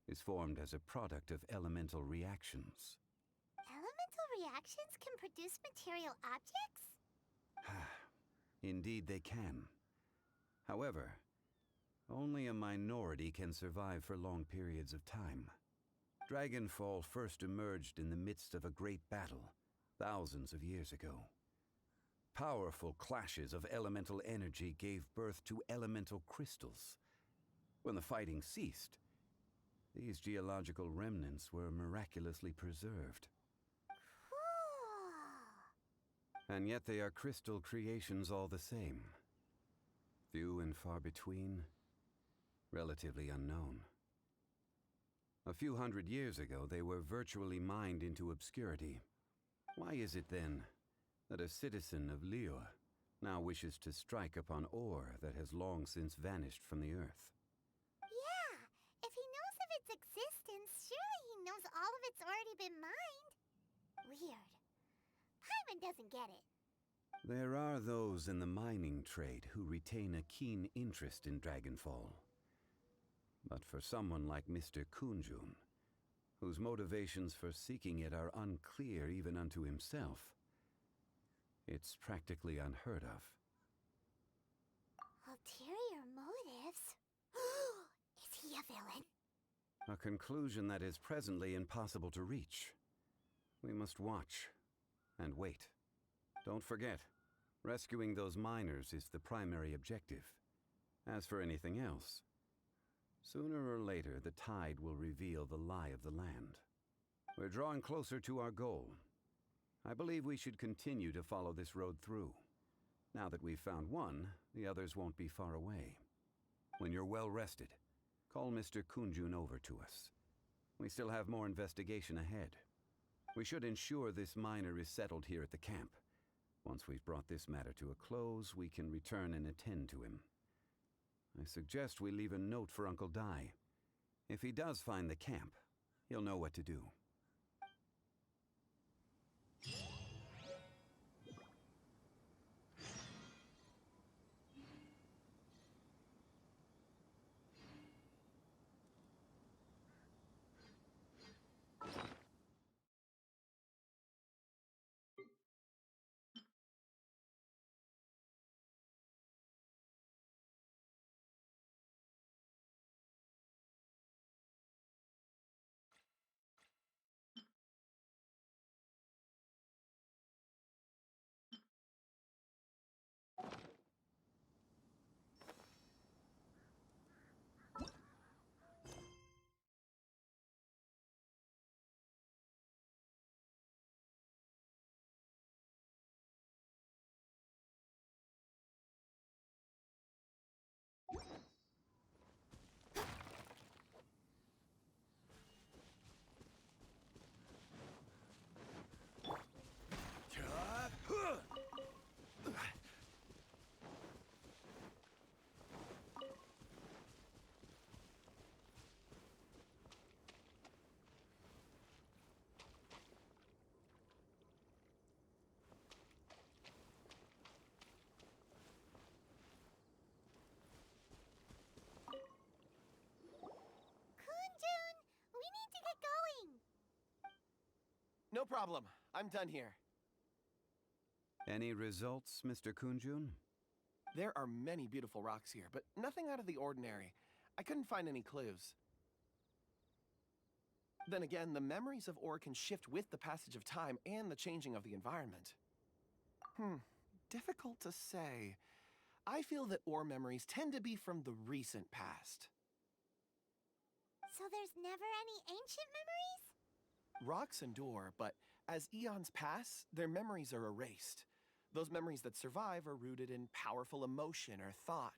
is formed as a product of elemental reactions. Elemental reactions can produce material objects? Indeed they can. However, only a minority can survive for long periods of time. Dragonfall first emerged in the midst of a great battle, thousands of years ago. Powerful clashes of elemental energy gave birth to elemental crystals. When the fighting ceased, these geological remnants were miraculously preserved. Cool. And yet they are crystal creations all the same. Few and far between, relatively unknown. A few hundred years ago, they were virtually mined into obscurity. Why is it then that a citizen of Liyue now wishes to strike upon ore that has long since vanished from the earth? Yeah, if he knows of its existence, surely he knows all of it's already been mined. Weird. Paimon doesn't get it. There are those in the mining trade who retain a keen interest in Dragonfall. But for someone like Mr. Kunjun, whose motivations for seeking it are unclear even unto himself, it's practically unheard of. Ulterior motives? Is he a villain? A conclusion that is presently impossible to reach. We must watch and wait. Don't forget, rescuing those miners is the primary objective. As for anything else, sooner or later the tide will reveal the lie of the land. We're drawing closer to our goal. I believe we should continue to follow this road through. Now that we've found one, the others won't be far away. When you're well rested, call Mr. Kunjun over to us. We still have more investigation ahead. We should ensure this miner is settled here at the camp. Once we've brought this matter to a close, we can return and attend to him. I suggest we leave a note for Uncle Dai. If he does find the camp, he'll know what to do. Kunjun, we need to get going. No problem. I'm done here. Any results, Mr. Kunjun? There are many beautiful rocks here, but nothing out of the ordinary. I couldn't find any clues. Then again, the memories of ore can shift with the passage of time and the changing of the environment. Difficult to say. I feel that ore memories tend to be from the recent past. So there's never any ancient memories? Rocks endure, but as eons pass, their memories are erased. Those memories that survive are rooted in powerful emotion or thought.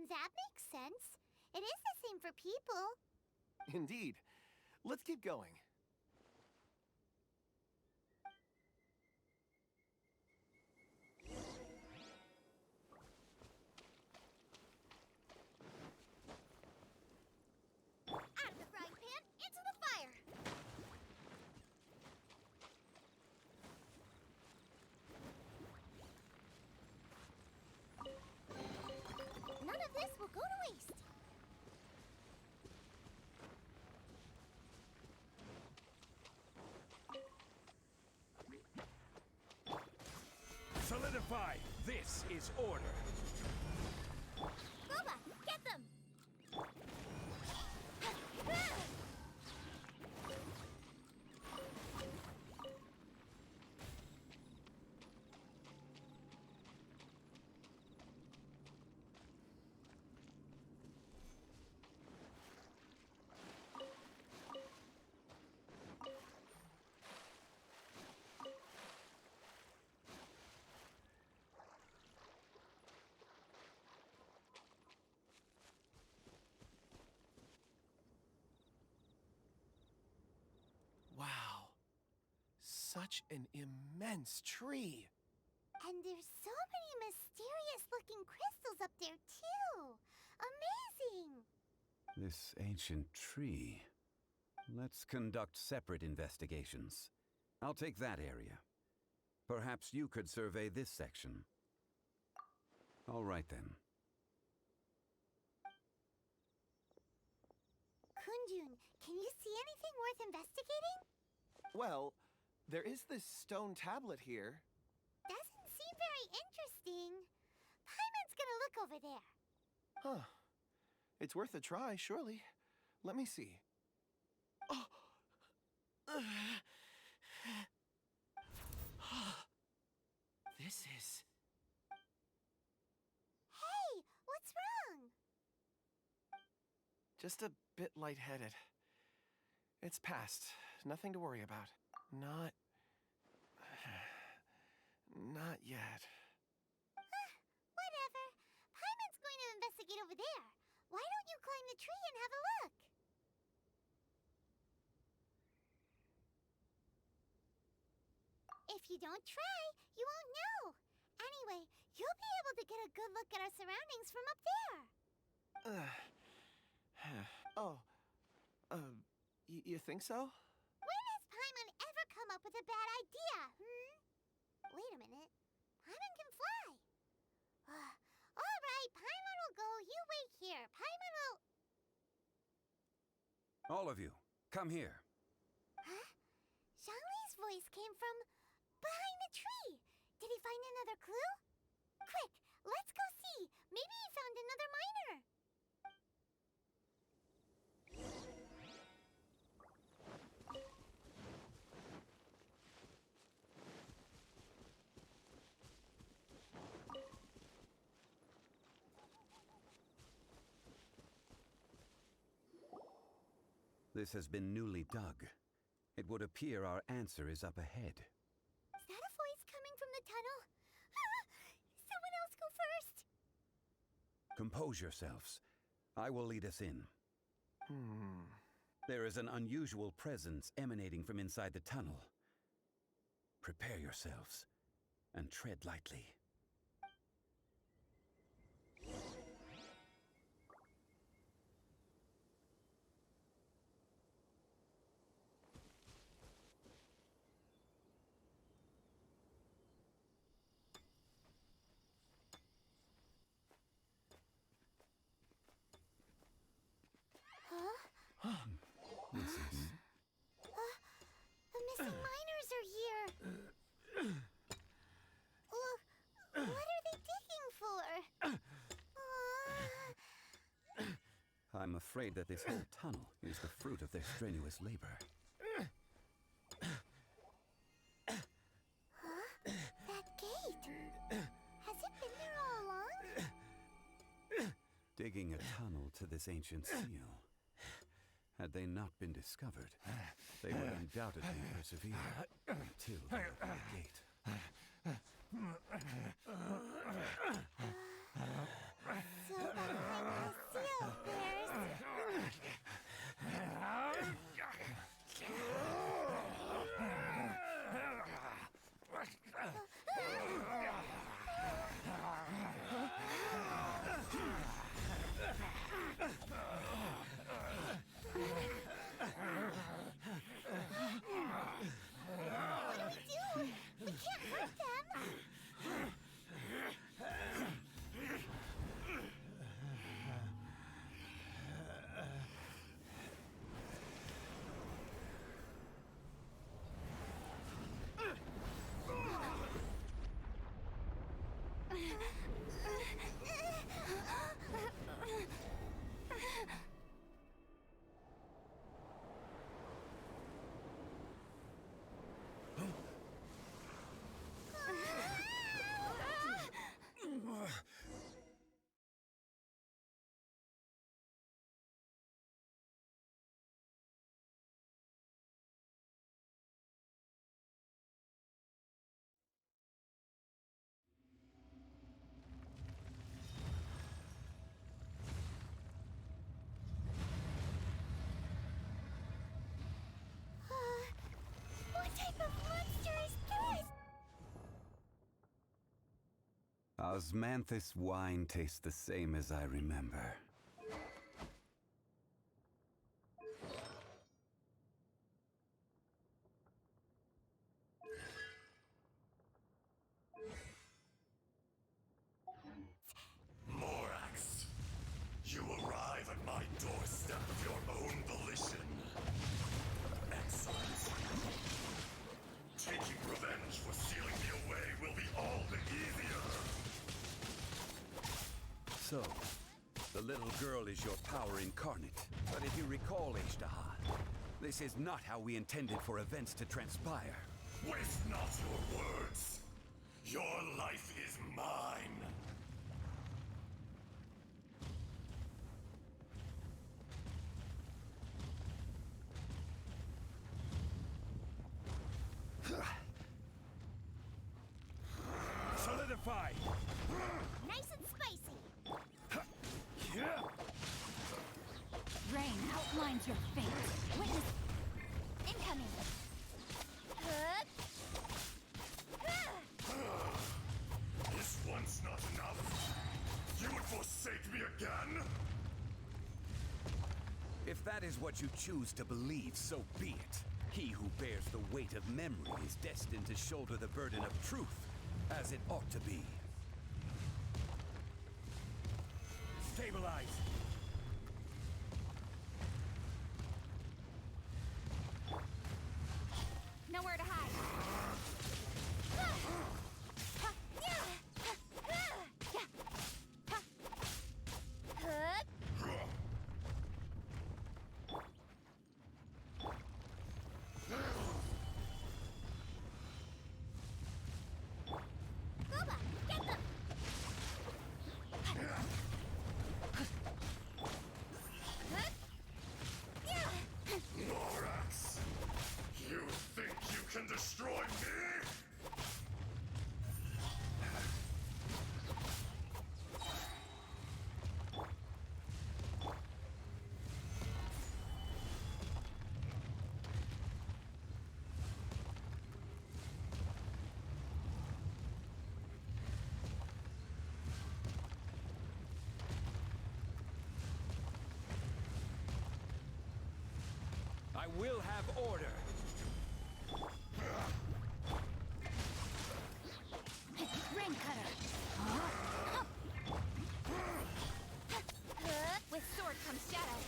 That makes sense. It is the same for people. Indeed. Let's keep going. Out of the frying pan, into the fire! Solidify! This is order! Boba, get them! Wow. Such an immense tree. And there's so many mysterious-looking crystals up there, too. Amazing! This ancient tree. Let's conduct separate investigations. I'll take that area. Perhaps you could survey this section. All right then. Kunjun, can you see anything worth investigating? Well, there is this stone tablet here. Doesn't seem very interesting. Paimon's gonna look over there. Huh. It's worth a try, surely. Let me see. Oh! This is... Hey, what's wrong? just a bit lightheaded. It's past. Nothing to worry about. Not yet. Whatever. Paimon's going to investigate over there. Why don't you climb the tree and have a look? If you don't try, you won't know. Anyway, you'll be able to get a good look at our surroundings from up there. You think so? When has Paimon ever come up with a bad idea, Wait a minute. Paimon can fly. All right, Paimon will go. You wait here. Paimon will... All of you, come here. Huh? Zhongli's voice came from behind the tree. Did he find another clue? Quick, let's go see. Maybe he found another miner. This has been newly dug. It would appear our answer is up ahead. Is that a voice coming from the tunnel? Someone else go first. Compose yourselves. I will lead us in. There is an unusual presence emanating from inside the tunnel. Prepare yourselves and tread lightly. This is... The missing miners are here. What are they digging for? I'm afraid that this whole tunnel is the fruit of their strenuous labor. That gate. Has it been there all along? Digging a tunnel to this ancient seal. Had they not been discovered, they would undoubtedly persevere until they opened the gate. So behind the seal, there's... What do we do? Osmanthus wine tastes the same as I remember. Morax, you arrive at my doorstep of your own volition. Excellent. Taking revenge for sealing me away will be all the easier. So, the little girl is your power incarnate. But if you recall, Azdaha, this is not how we intended for events to transpire. Waste not your words. Your life is mine. Solidify! Nice and spicy. Rain outlines your fate. Witness incoming. This one's not enough. You would forsake me again? If that is what you choose to believe, so be it. He who bears the weight of memory is destined to shoulder the burden of truth, as it ought to be. Stabilize! Nowhere to hide. Gooba, get them! Morax! You think you can destroy me? I will have order. Rain cutter. With sword comes shadow.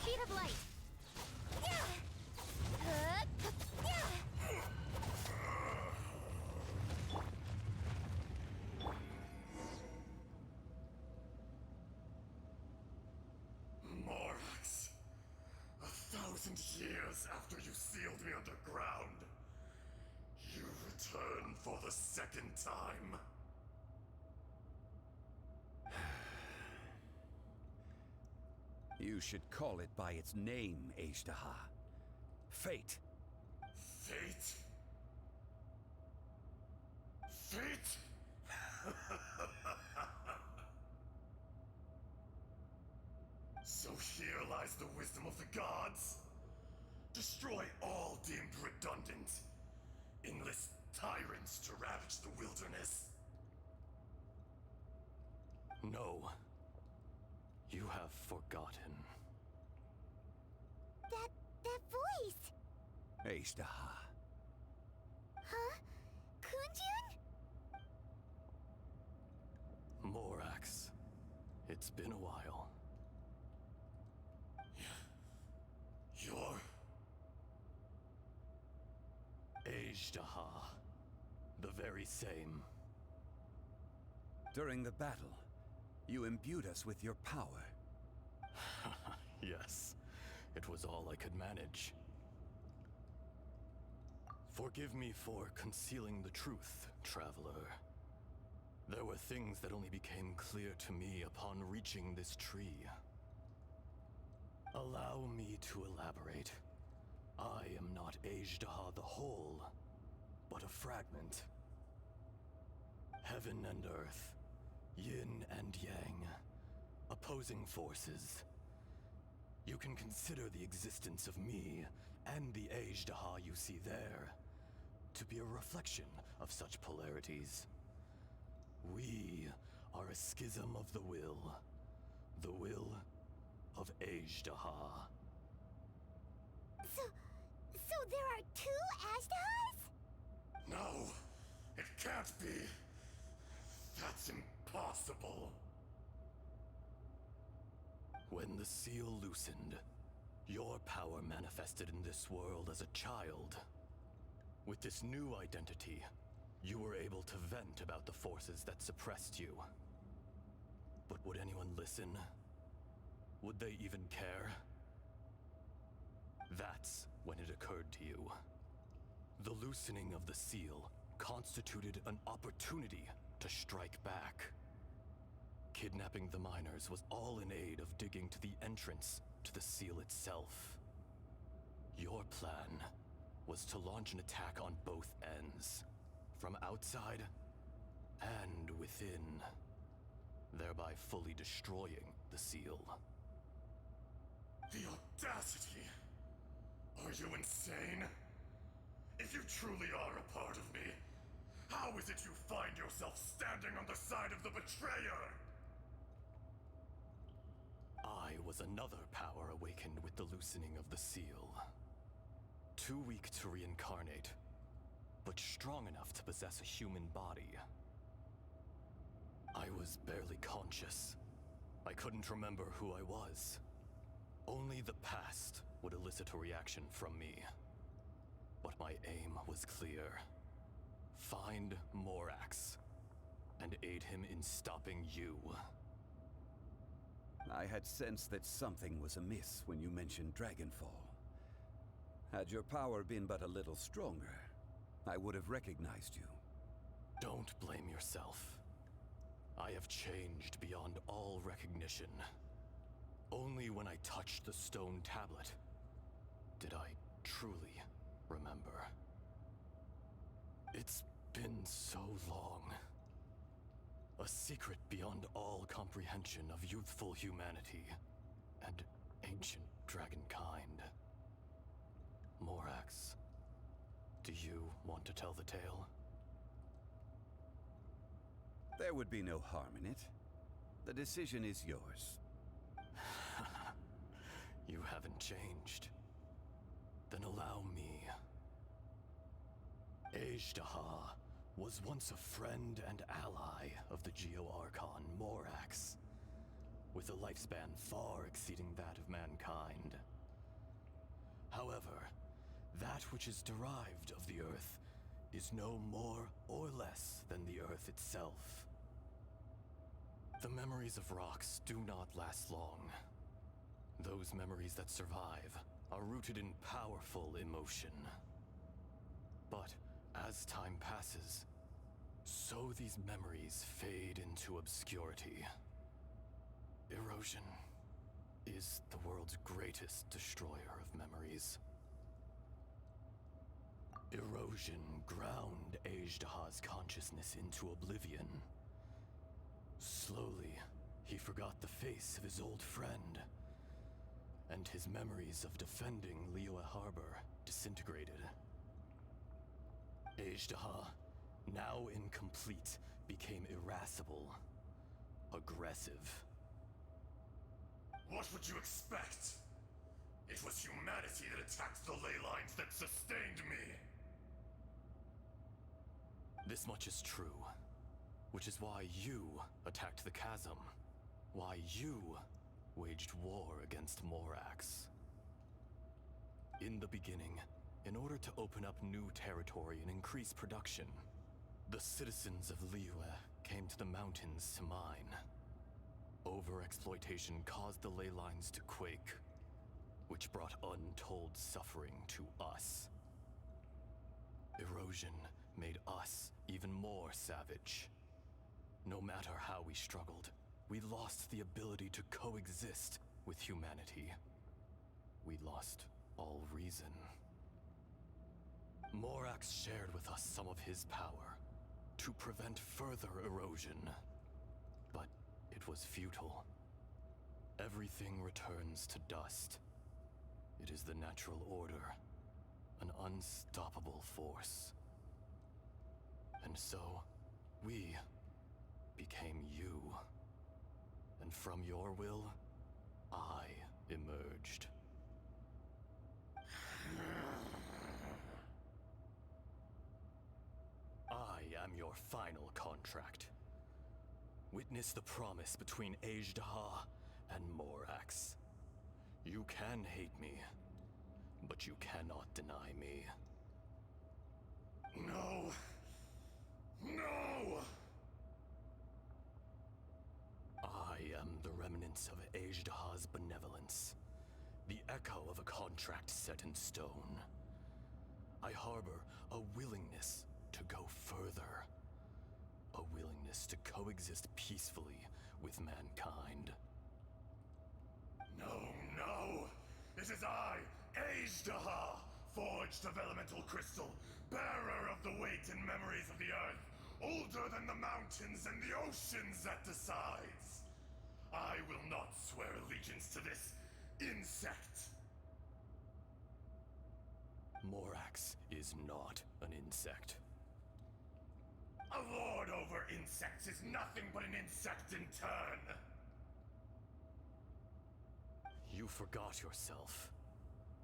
Speed of light. Morax, 1,000 years after you sealed me underground, you return for the second time. You should call it by its name, Azdaha. Fate. Fate? Fate? So here lies the wisdom of the gods. Destroy all deemed redundant. Enlist tyrants to ravage the wilderness. No. You have forgotten. That voice! Azdaha. Huh? Kunjun? Morax, it's been a while. You're... Azdaha. The very same. During the battle, you imbued us with your power. Yes, it was all I could manage. Forgive me for concealing the truth, traveler. There were things that only became clear to me upon reaching this tree. Allow me to elaborate. I am not Azdaha the whole, but a fragment. Heaven and earth, yin and yang, opposing forces. You can consider the existence of me and the Azdaha you see there to be a reflection of such polarities. We are a schism of the will of Azdaha. So there are two Azdahas? No, it can't be. That's impossible. When the seal loosened, your power manifested in this world as a child. With this new identity, you were able to vent about the forces that suppressed you. But would anyone listen? Would they even care? That's when it occurred to you. The loosening of the seal constituted an opportunity to strike back. Kidnapping the miners was all in aid of digging to the entrance to the seal itself. Your plan was to launch an attack on both ends, from outside and within, thereby fully destroying the seal. The audacity! Are you insane? If you truly are a part of me, how is it you find yourself standing on the side of the betrayer? I was another power awakened with the loosening of the seal. Too weak to reincarnate, but strong enough to possess a human body. I was barely conscious. I couldn't remember who I was. Only the past would elicit a reaction from me. But my aim was clear. Find Morax, and aid him in stopping you. I had sensed that something was amiss when you mentioned Dragonfall. Had your power been but a little stronger, I would have recognized you. Don't blame yourself. I have changed beyond all recognition. Only when I touched the stone tablet did I truly remember. It's been so long. A secret beyond all comprehension of youthful humanity and ancient dragonkind. Morax, do you want to tell the tale? There would be no harm in it. The decision is yours. You haven't changed. Then allow me. Azdaha was once a friend and ally of the Geo-Archon Morax, with a lifespan far exceeding that of mankind. However, that which is derived of the Earth is no more or less than the Earth itself. The memories of rocks do not last long. Those memories that survive are rooted in powerful emotion. But as time passes, so these memories fade into obscurity. Erosion is the world's greatest destroyer of memories. Erosion ground Azdaha's consciousness into oblivion. Slowly, he forgot the face of his old friend, and his memories of defending Liyue Harbor disintegrated. Azdaha, now incomplete, became irascible, aggressive. What would you expect? It was humanity that attacked the ley lines that sustained me. This much is true, which is why you attacked the chasm, why you waged war against Morax. In the beginning, in order to open up new territory and increase production, the citizens of Liyue came to the mountains to mine. Overexploitation caused the ley lines to quake, which brought untold suffering to us. Erosion made us even more savage. No matter how we struggled, we lost the ability to coexist with humanity. We lost all reason. Morax shared with us some of his power to prevent further erosion, but it was futile. Everything returns to dust. It is the natural order, an unstoppable force. And so, we became you. And from your will, I emerged. I am your final contract. Witness the promise between Azdaha and Morax. You can hate me, but you cannot deny me. No! No! I am the remnants of Azdaha's benevolence, the echo of a contract set in stone. I harbor a willingness to go further, a willingness to coexist peacefully with mankind. No, no! This is I, Azdaha, forged of elemental crystal, bearer of the weight and memories of the earth, older than the mountains and the oceans that decides. I will not swear allegiance to this insect. Morax is not an insect. A lord over insects is nothing but an insect in turn. You forgot yourself.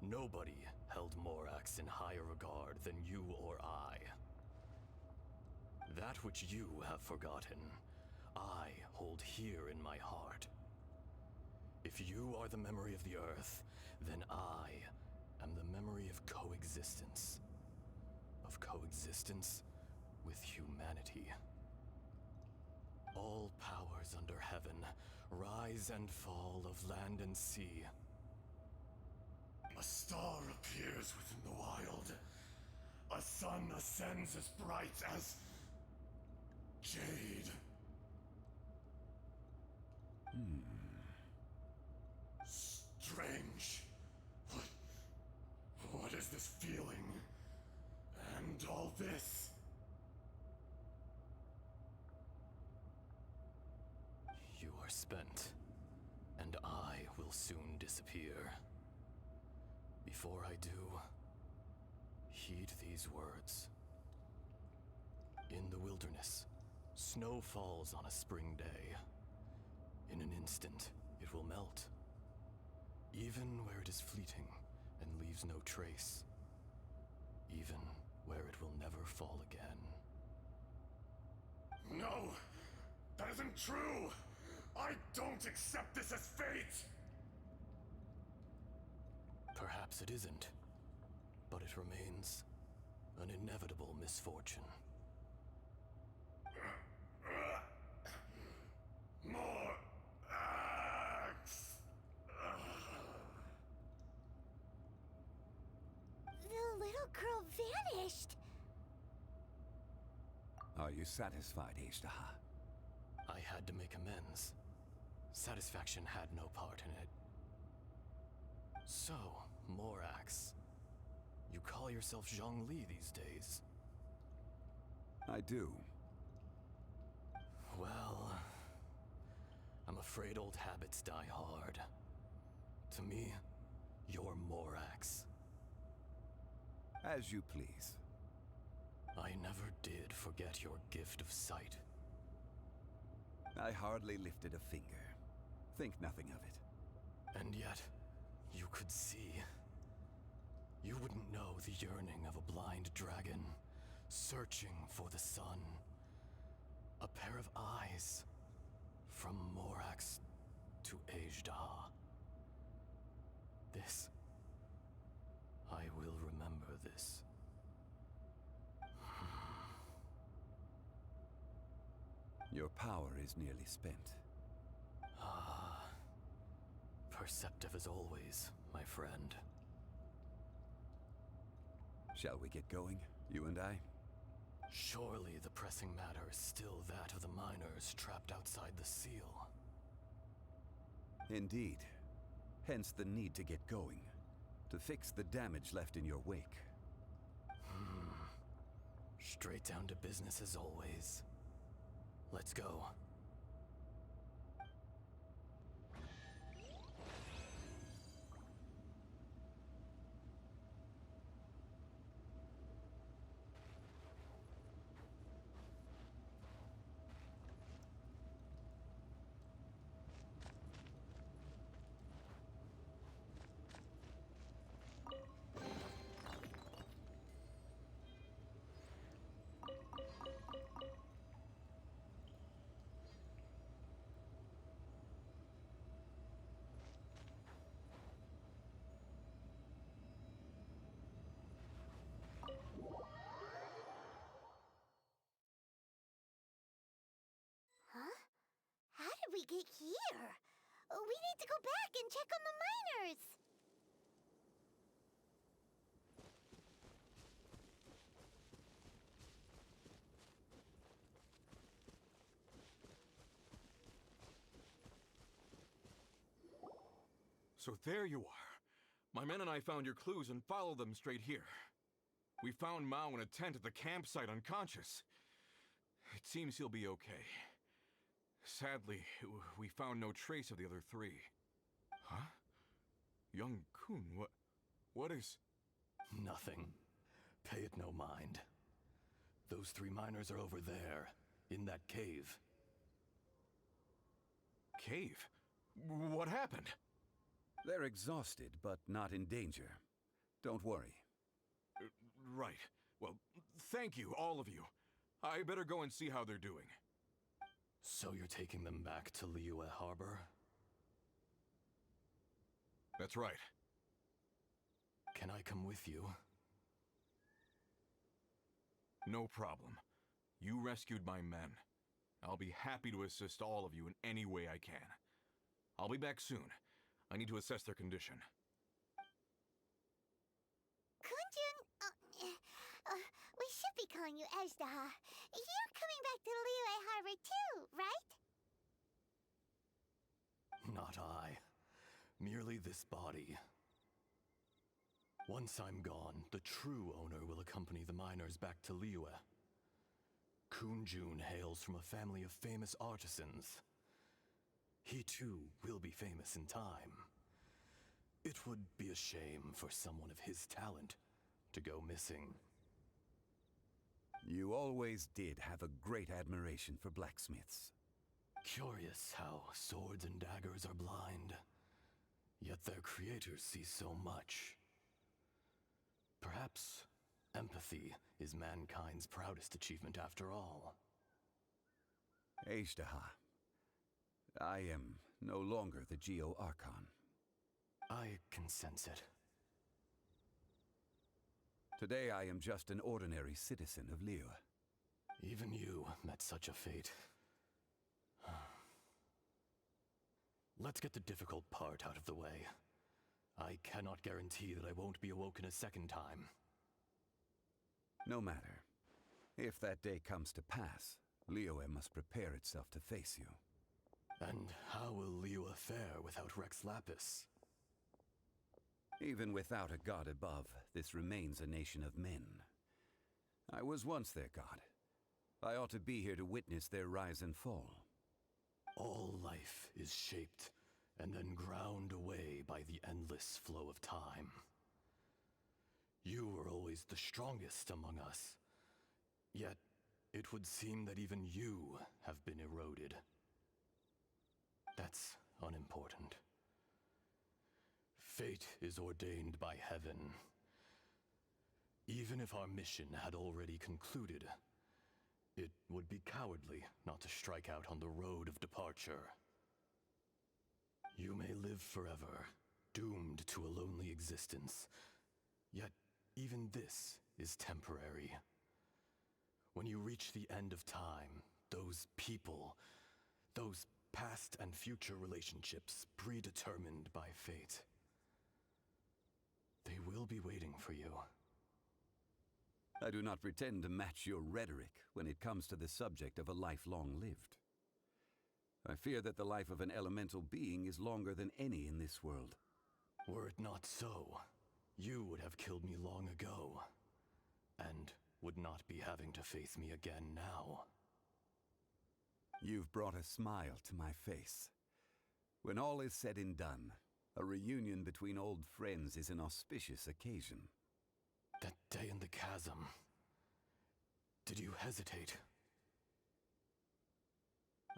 Nobody held Morax in higher regard than you or I. That which you have forgotten, I hold here in my heart. If you are the memory of the Earth, then I am the memory of coexistence. Of coexistence with humanity. All powers under heaven, rise and fall of land and sea. A star appears within the wild. A sun ascends as bright as jade. Strange. What is this feeling? And all this? You are spent, and I will soon disappear. Before I do, heed these words. In the wilderness, snow falls on a spring day. In an instant, it will melt. Even where it is fleeting and leaves no trace. Even where it will never fall again. No! That isn't true! I don't accept this as fate! Perhaps it isn't, but it remains an inevitable misfortune. More axe! The little girl vanished. Are you satisfied, Azdaha? I had to make amends. Satisfaction had no part in it. So, Morax, you call yourself ZHONGLI these days? I do. Well, I'm afraid old habits die hard. To me, you're Morax. As you please. I never did forget your gift of sight. I hardly lifted a finger. Think nothing of it. And yet, you could see. You wouldn't know the yearning of a blind dragon, searching for the sun. A pair of eyes, from Morax to Azdaha. This, I will remember this. Your power is nearly spent. Ah, perceptive as always, my friend. Shall we get going, you and I? Surely the pressing matter is still that of the miners trapped outside the seal. Indeed. Hence the need to get going. To fix the damage left in your wake. Straight down to business as always. Let's go. we get here? We need to go back and check on the miners. So there you are. My men and I found your clues and followed them straight here. We found Mao in a tent at the campsite unconscious. It seems he'll be okay. Sadly, we found no trace of the other three. Huh? Young Kun, what is... Nothing. Pay it no mind. Those 3 miners are over there, in that cave. Cave? What happened? They're exhausted, but not in danger. Don't worry. Right. Well, thank you, all of you. I better go and see how they're doing. So you're taking them back to Liyue Harbor? That's right. Can I come with you? No problem. You rescued my men. I'll be happy to assist all of you in any way I can. I'll be back soon. I need to assess their condition. Kunjun, we should be calling you Azdaha. You're coming back to Liyue Harbor too, right? Not I. Merely this body. Once I'm gone, the true owner will accompany the miners back to Liyue. Kunjun hails from a family of famous artisans. He too will be famous in time. It would be a shame for someone of his talent to go missing. You always did have a great admiration for blacksmiths. Curious how swords and daggers are blind, yet their creators see so much. Perhaps empathy is mankind's proudest achievement after all. Azdaha, I am no longer the Geo-Archon. I can sense it. Today I am just an ordinary citizen of Liyue. Even you met such a fate. Let's get the difficult part out of the way. I cannot guarantee that I won't be awoken a second time. No matter. If that day comes to pass, Liyue must prepare itself to face you. And how will Liyue fare without Rex Lapis? Even without a god above, this remains a nation of men. I was once their god. I ought to be here to witness their rise and fall. All life is shaped and then ground away by the endless flow of time. You were always the strongest among us. Yet, it would seem that even you have been eroded. That's unimportant. Fate is ordained by heaven. Even if our mission had already concluded, it would be cowardly not to strike out on the road of departure. You may live forever, doomed to a lonely existence. Yet, even this is temporary. When you reach the end of time, those people, those past and future relationships predetermined by fate, they will be waiting for you. I do not pretend to match your rhetoric when it comes to the subject of a life long lived. I fear that the life of an elemental being is longer than any in this world. Were it not so, you would have killed me long ago, and would not be having to face me again now. You've brought a smile to my face. When all is said and done, a reunion between old friends is an auspicious occasion. That day in the chasm, did you hesitate?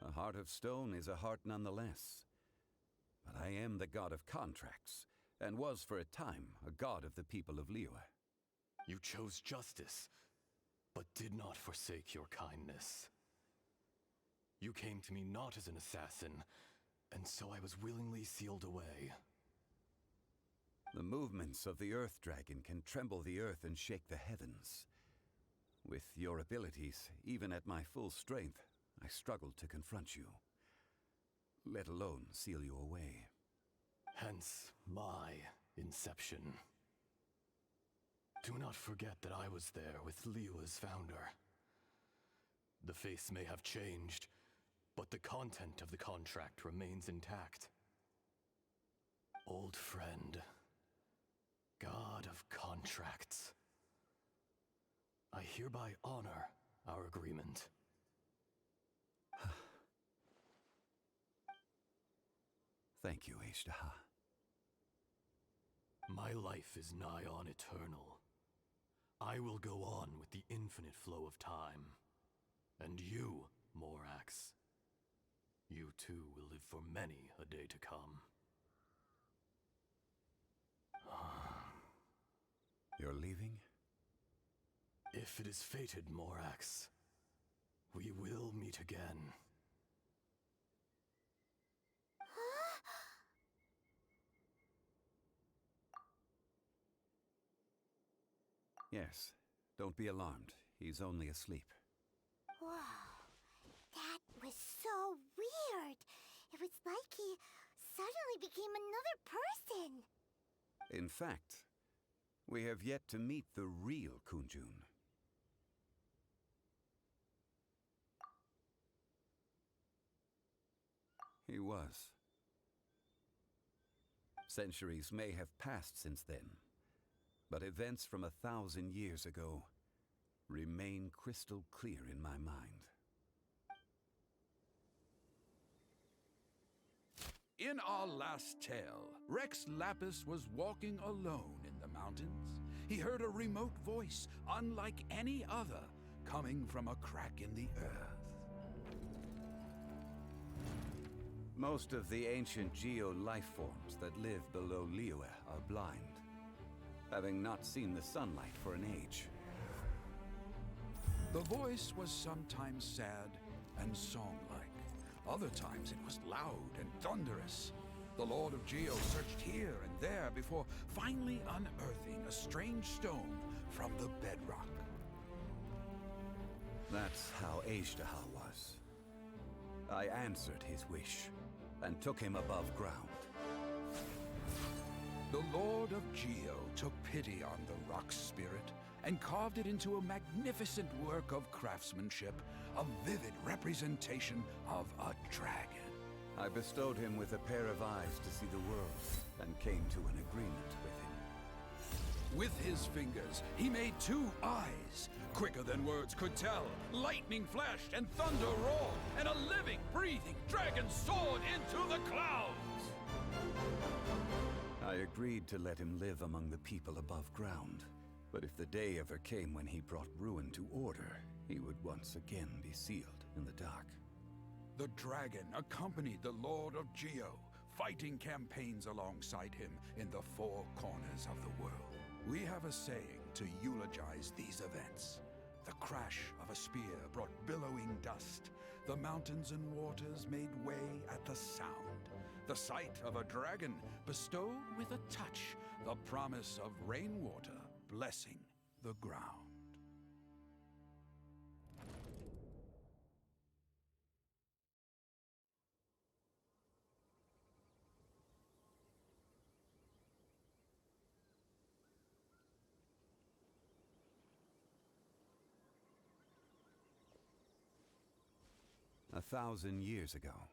A heart of stone is a heart nonetheless. But I am the god of contracts, and was for a time a god of the people of Liyue. You chose justice, but did not forsake your kindness. You came to me not as an assassin, and so I was willingly sealed away. The movements of the Earth Dragon can tremble the earth and shake the heavens. With your abilities, even at my full strength, I struggled to confront you. let alone seal you away. Hence my inception. Do not forget that I was there with Liyue's founder. The face may have changed, but the content of the contract remains intact. Old friend, God of contracts, I hereby honor our agreement. Thank you, Azdaha. My life is nigh on eternal. I will go on with the infinite flow of time. And you, Morax, you too will live for many a day to come. You're leaving? If it is fated, Morax, we will meet again. Yes. Don't be alarmed. He's only asleep. Whoa. That was so weird. It was like he suddenly became another person. In fact, we have yet to meet the real Kunjun. He was. Centuries may have passed since then, but events from 1,000 years ago remain crystal clear in my mind. In our last tale, Rex Lapis was walking alone in the mountains. He heard a remote voice, unlike any other, coming from a crack in the earth. Most of the ancient geo life forms that live below Liyue are blind, having not seen the sunlight for an age. The voice was sometimes sad and song-like. Other times it was loud and thunderous. The Lord of Geo searched here and there before finally unearthing a strange stone from the bedrock. That's how Azdaha was. I answered his wish and took him above ground. The Lord of Geo took pity on the rock spirit and carved it into a magnificent work of craftsmanship, a vivid representation of a dragon. I bestowed him with a pair of eyes to see the world and came to an agreement with him. With his fingers, he made 2 eyes, quicker than words could tell. Lightning flashed and thunder roared, and a living, breathing dragon soared into the clouds. I agreed to let him live among the people above ground. But if the day ever came when he brought ruin to order, he would once again be sealed in the dark. The dragon accompanied the Lord of Geo, fighting campaigns alongside him in the 4 corners of the world. We have a saying to eulogize these events. The crash of a spear brought billowing dust. The mountains and waters made way at the sound. The sight of a dragon bestowed with a touch the promise of rainwater blessing the ground. A 1,000 years ago,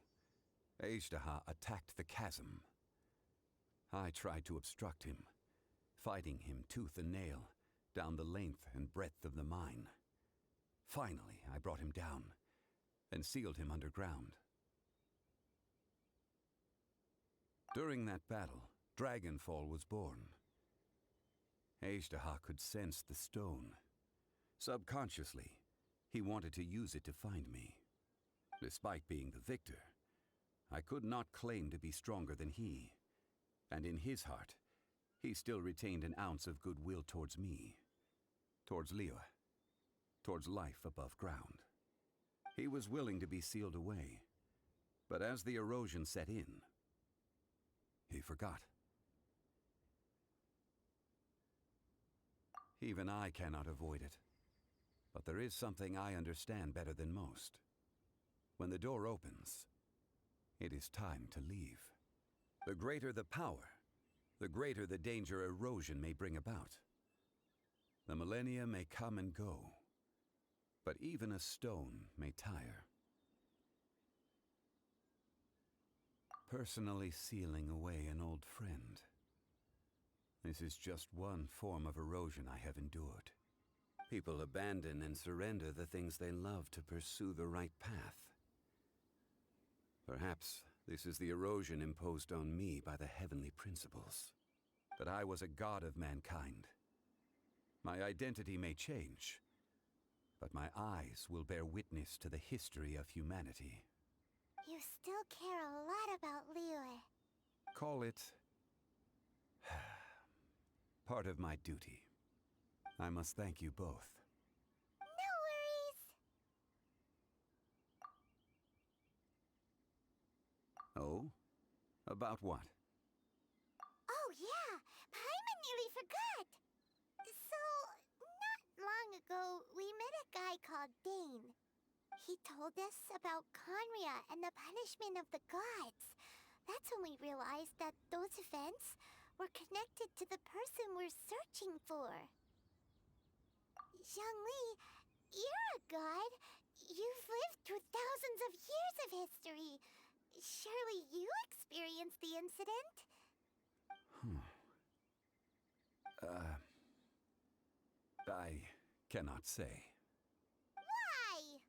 Azdaha attacked the chasm. I tried to obstruct him, fighting him tooth and nail down the length and breadth of the mine. Finally, I brought him down and sealed him underground. During that battle, Dragonfall was born. Azdaha could sense the stone. Subconsciously, he wanted to use it to find me. Despite being the victor, I could not claim to be stronger than he, and in his heart, he still retained an ounce of goodwill towards me, towards Liyue, towards life above ground. He was willing to be sealed away, but as the erosion set in, he forgot. Even I cannot avoid it, but there is something I understand better than most. When the door opens, It is time to leave. The greater the power, the greater the danger erosion may bring about. The millennia may come and go, but even a stone may tire. Personally sealing away an old friend. This is just one form of erosion I have endured. People abandon and surrender the things they love to pursue the right path. Perhaps this is the erosion imposed on me by the heavenly principles. But I was a god of mankind. My identity may change, but my eyes will bear witness to the history of humanity. You still care a lot about Liyue. Call it part of my duty. I must thank you both. No worries. Oh? About what? Oh yeah, Paimon nearly forgot. So, not long ago, we met a guy called Dane. He told us about Conria and the punishment of the gods. That's when we realized that those events were connected to the person we're searching for. ZHONGLI, you're a god. You've lived through thousands of years of history. Surely you experienced the incident? I cannot say. Why?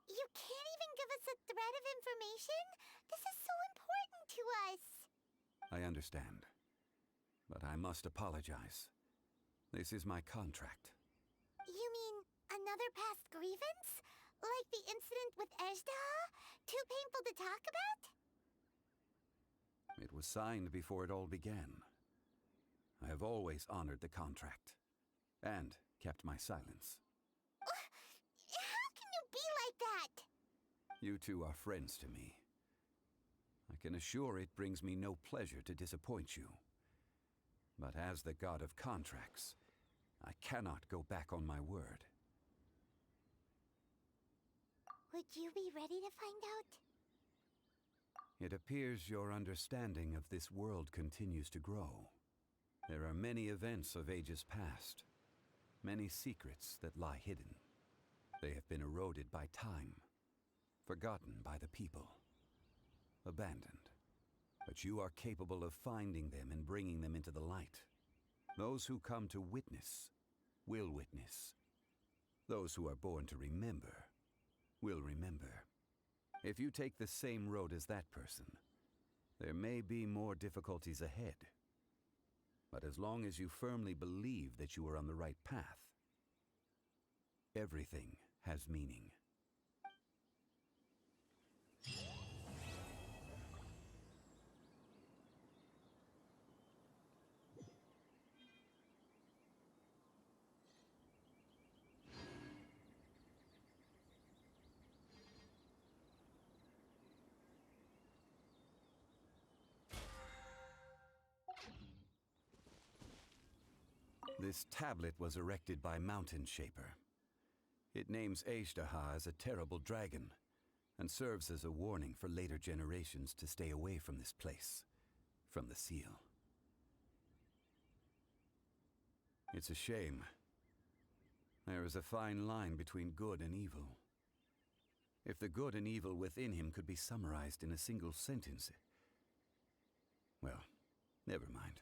You can't even give us a thread of information? This is so important to us. I understand, but I must apologize. This is my contract. You mean another past grievance? Like the incident with Azdaha? Too painful to talk about? It was signed before it all began. I have always honored the contract, and kept my silence. How can you be like that? You two are friends to me. I can assure it brings me no pleasure to disappoint you. But as the god of contracts, I cannot go back on my word. Would you be ready to find out? It appears your understanding of this world continues to grow. There are many events of ages past, many secrets that lie hidden. They have been eroded by time, forgotten by the people, abandoned. But you are capable of finding them and bringing them into the light. Those who come to witness will witness. Those who are born to remember will remember. If you take the same road as that person, there may be more difficulties ahead. But as long as you firmly believe that you are on the right path, everything has meaning. This tablet was erected by Mountain Shaper. It names Azdaha as a terrible dragon, and serves as a warning for later generations to stay away from this place, from the seal. It's a shame. There is a fine line between good and evil. If the good and evil within him could be summarized in a single sentence... Well, never mind.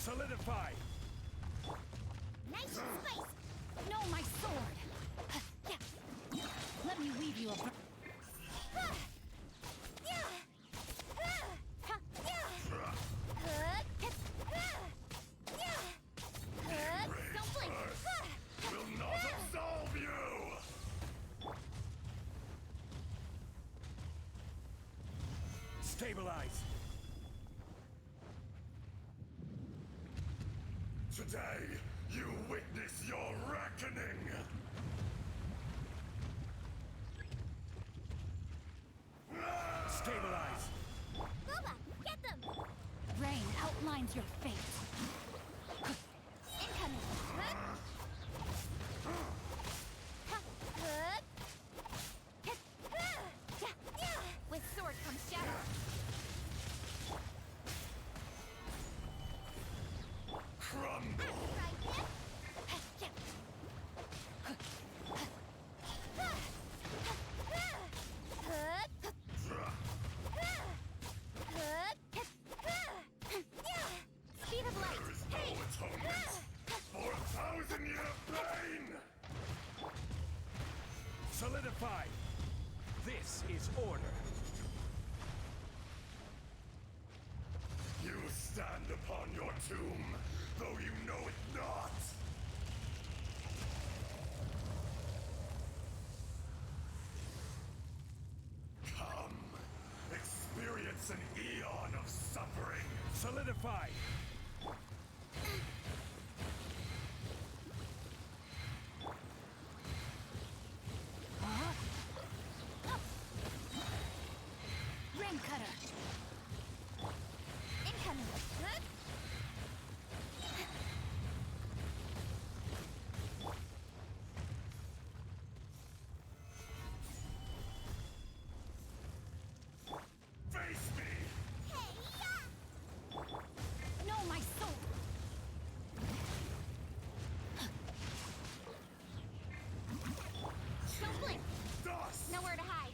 Solidify! Nice and spice! No, my sword! Let me weave you a... Don't blink! Will not absolve you! Stabilize! Today, you witness your reckoning! Stabilize! Booba, get them! Rain outlines your fate. Incoming! With sword comes shadow. Crumble! Speed of light! There is no atonement for 1,000-year pain! Solidify! This is order. You stand upon your tomb, though you know it not. Come, experience an eon of suffering. Solidify! Rain cutter! Incoming! Face me! No, my soul! Don't blink! Dust! Nowhere to hide!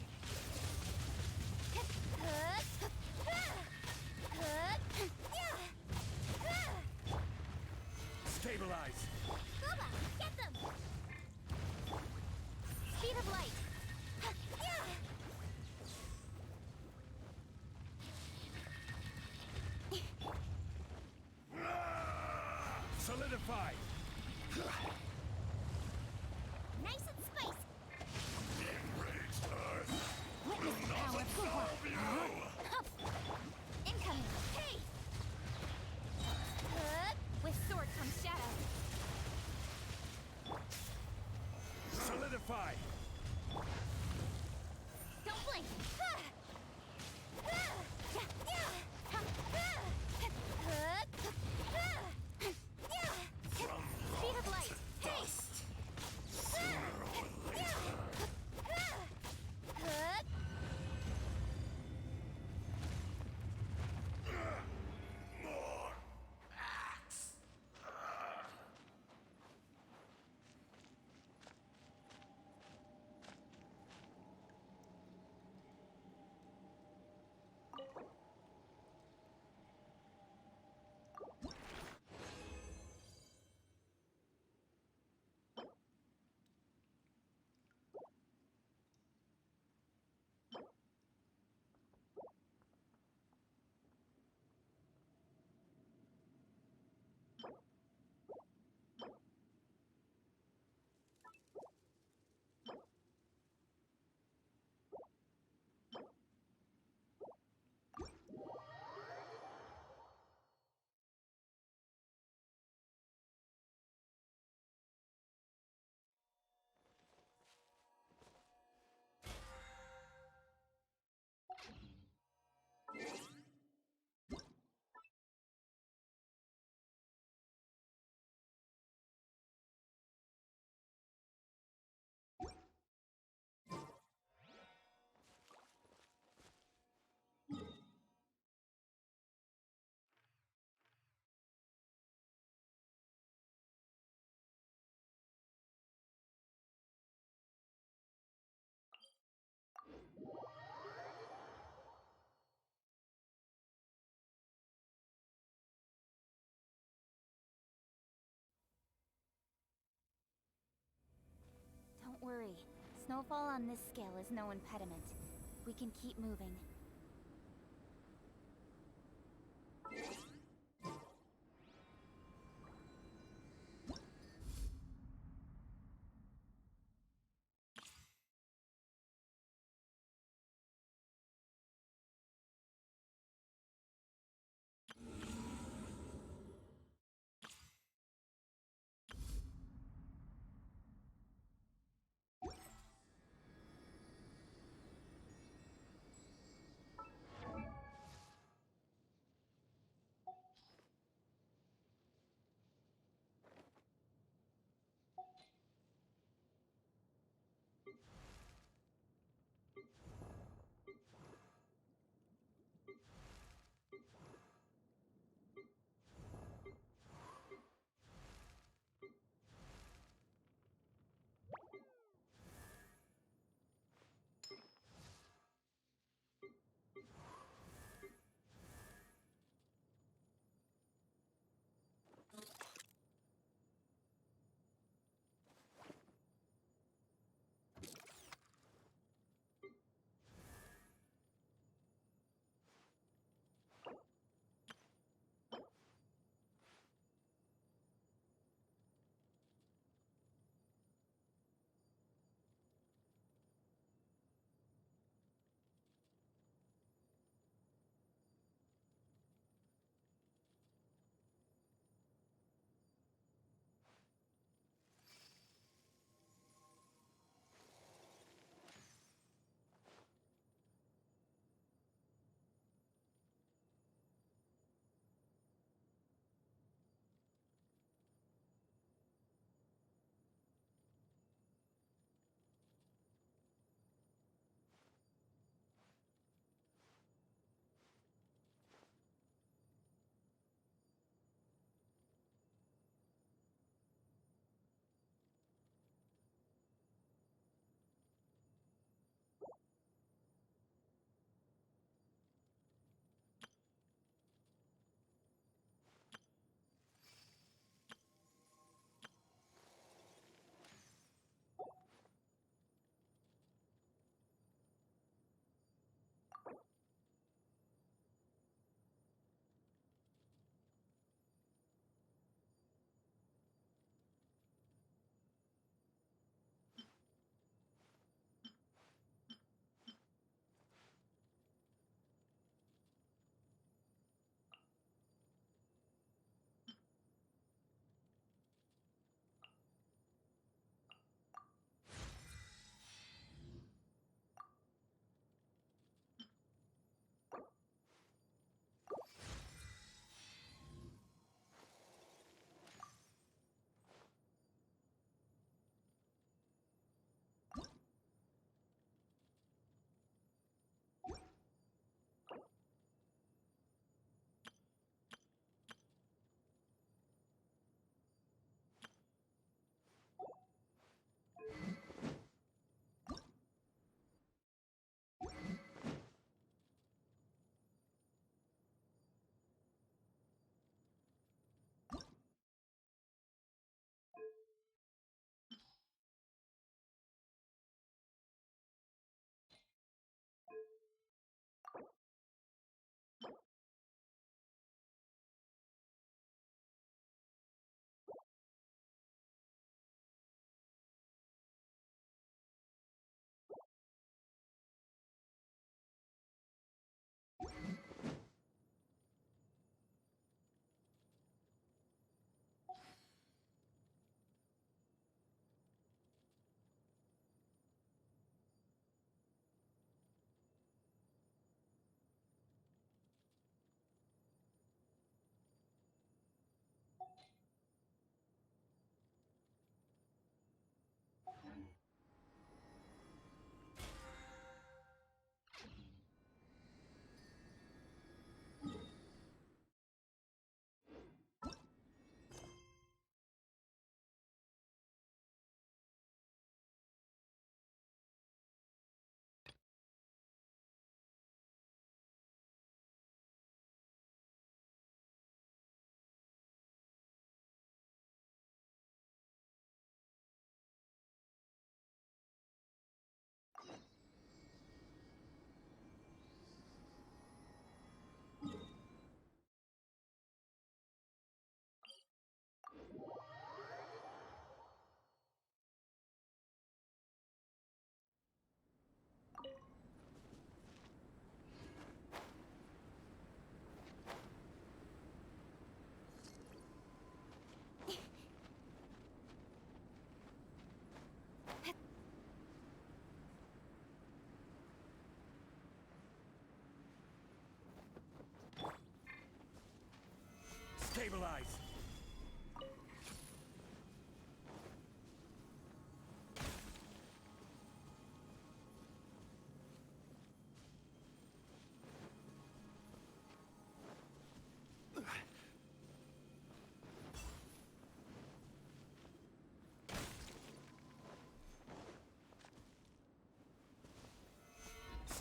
Stabilize! Booba, get them! Speed of light! Solidify! Nice and spicy! The enraged earth Witness will the not power of Booba! absolve you! Incoming! Hey! With sword comes shadow. Solidify! Don't blink! From Speed of rock light! to Hey! dust, sooner or later. Snowfall on this scale is no impediment. We can keep moving.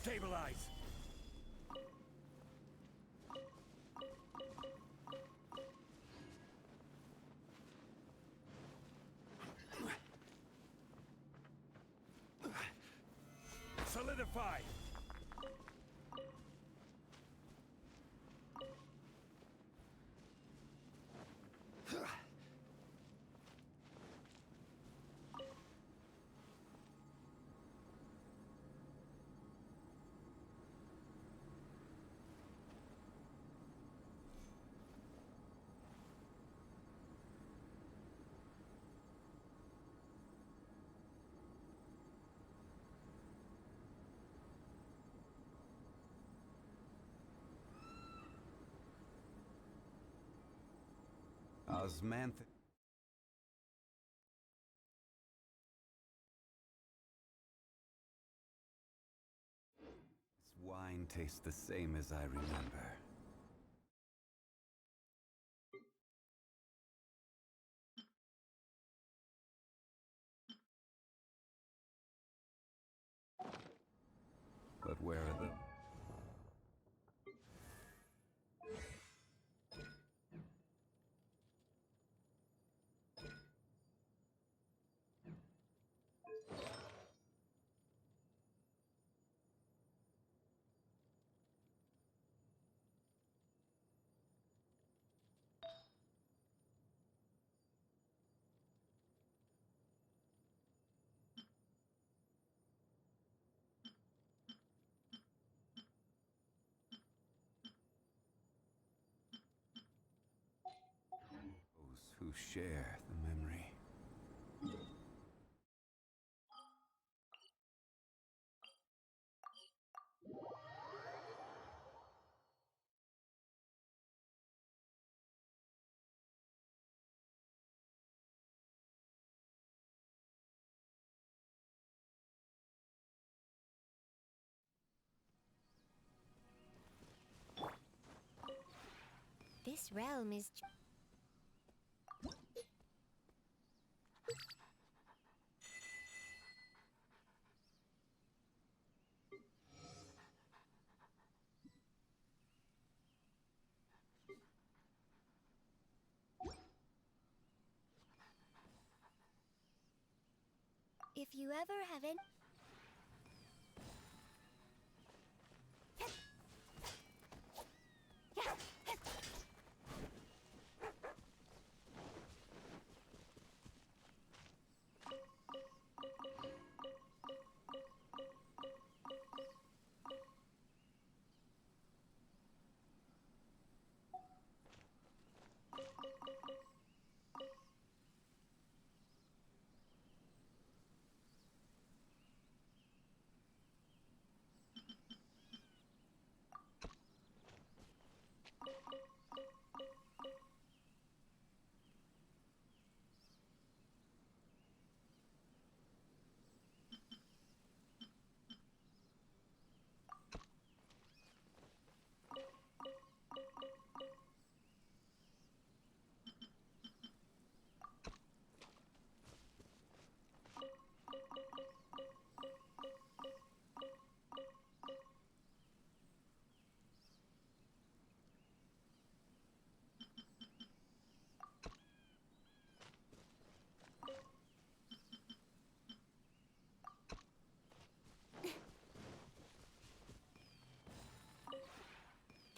Stabilize! Solidify! Osmanth. This wine tastes the same as I remember. But where are the... those who share the memory? This realm is... If you ever have any...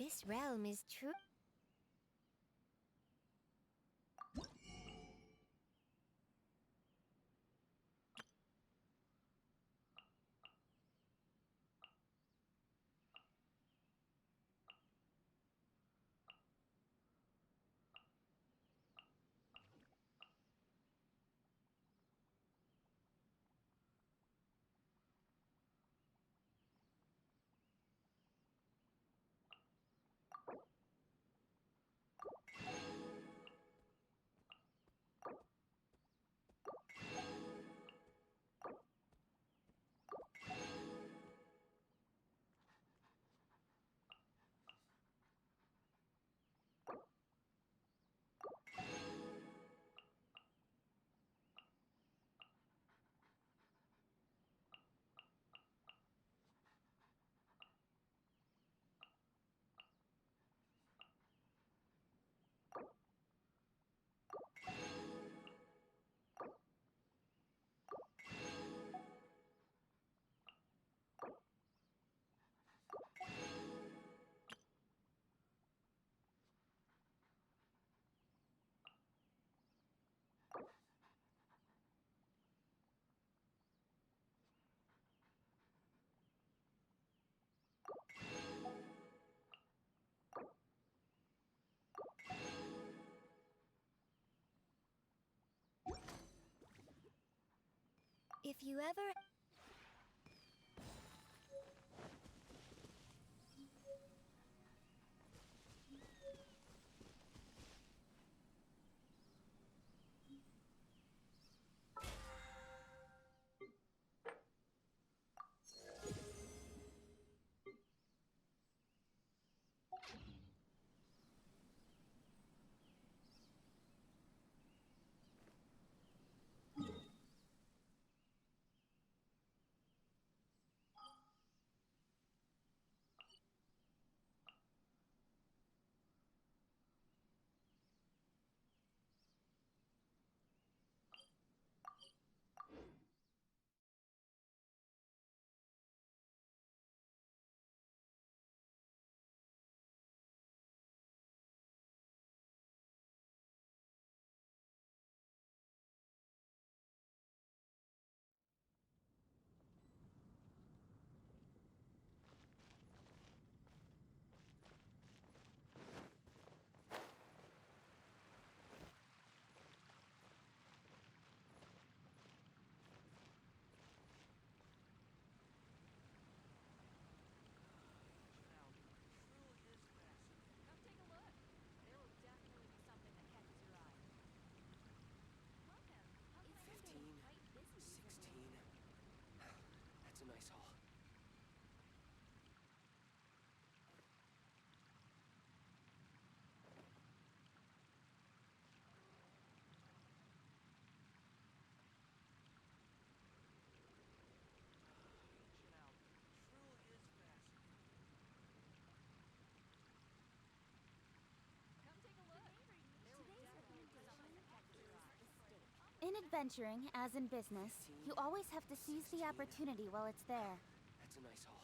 This realm is true. If you ever... That's a nice haul. In adventuring, as in business, you always have to seize the opportunity while it's there. That's a nice haul.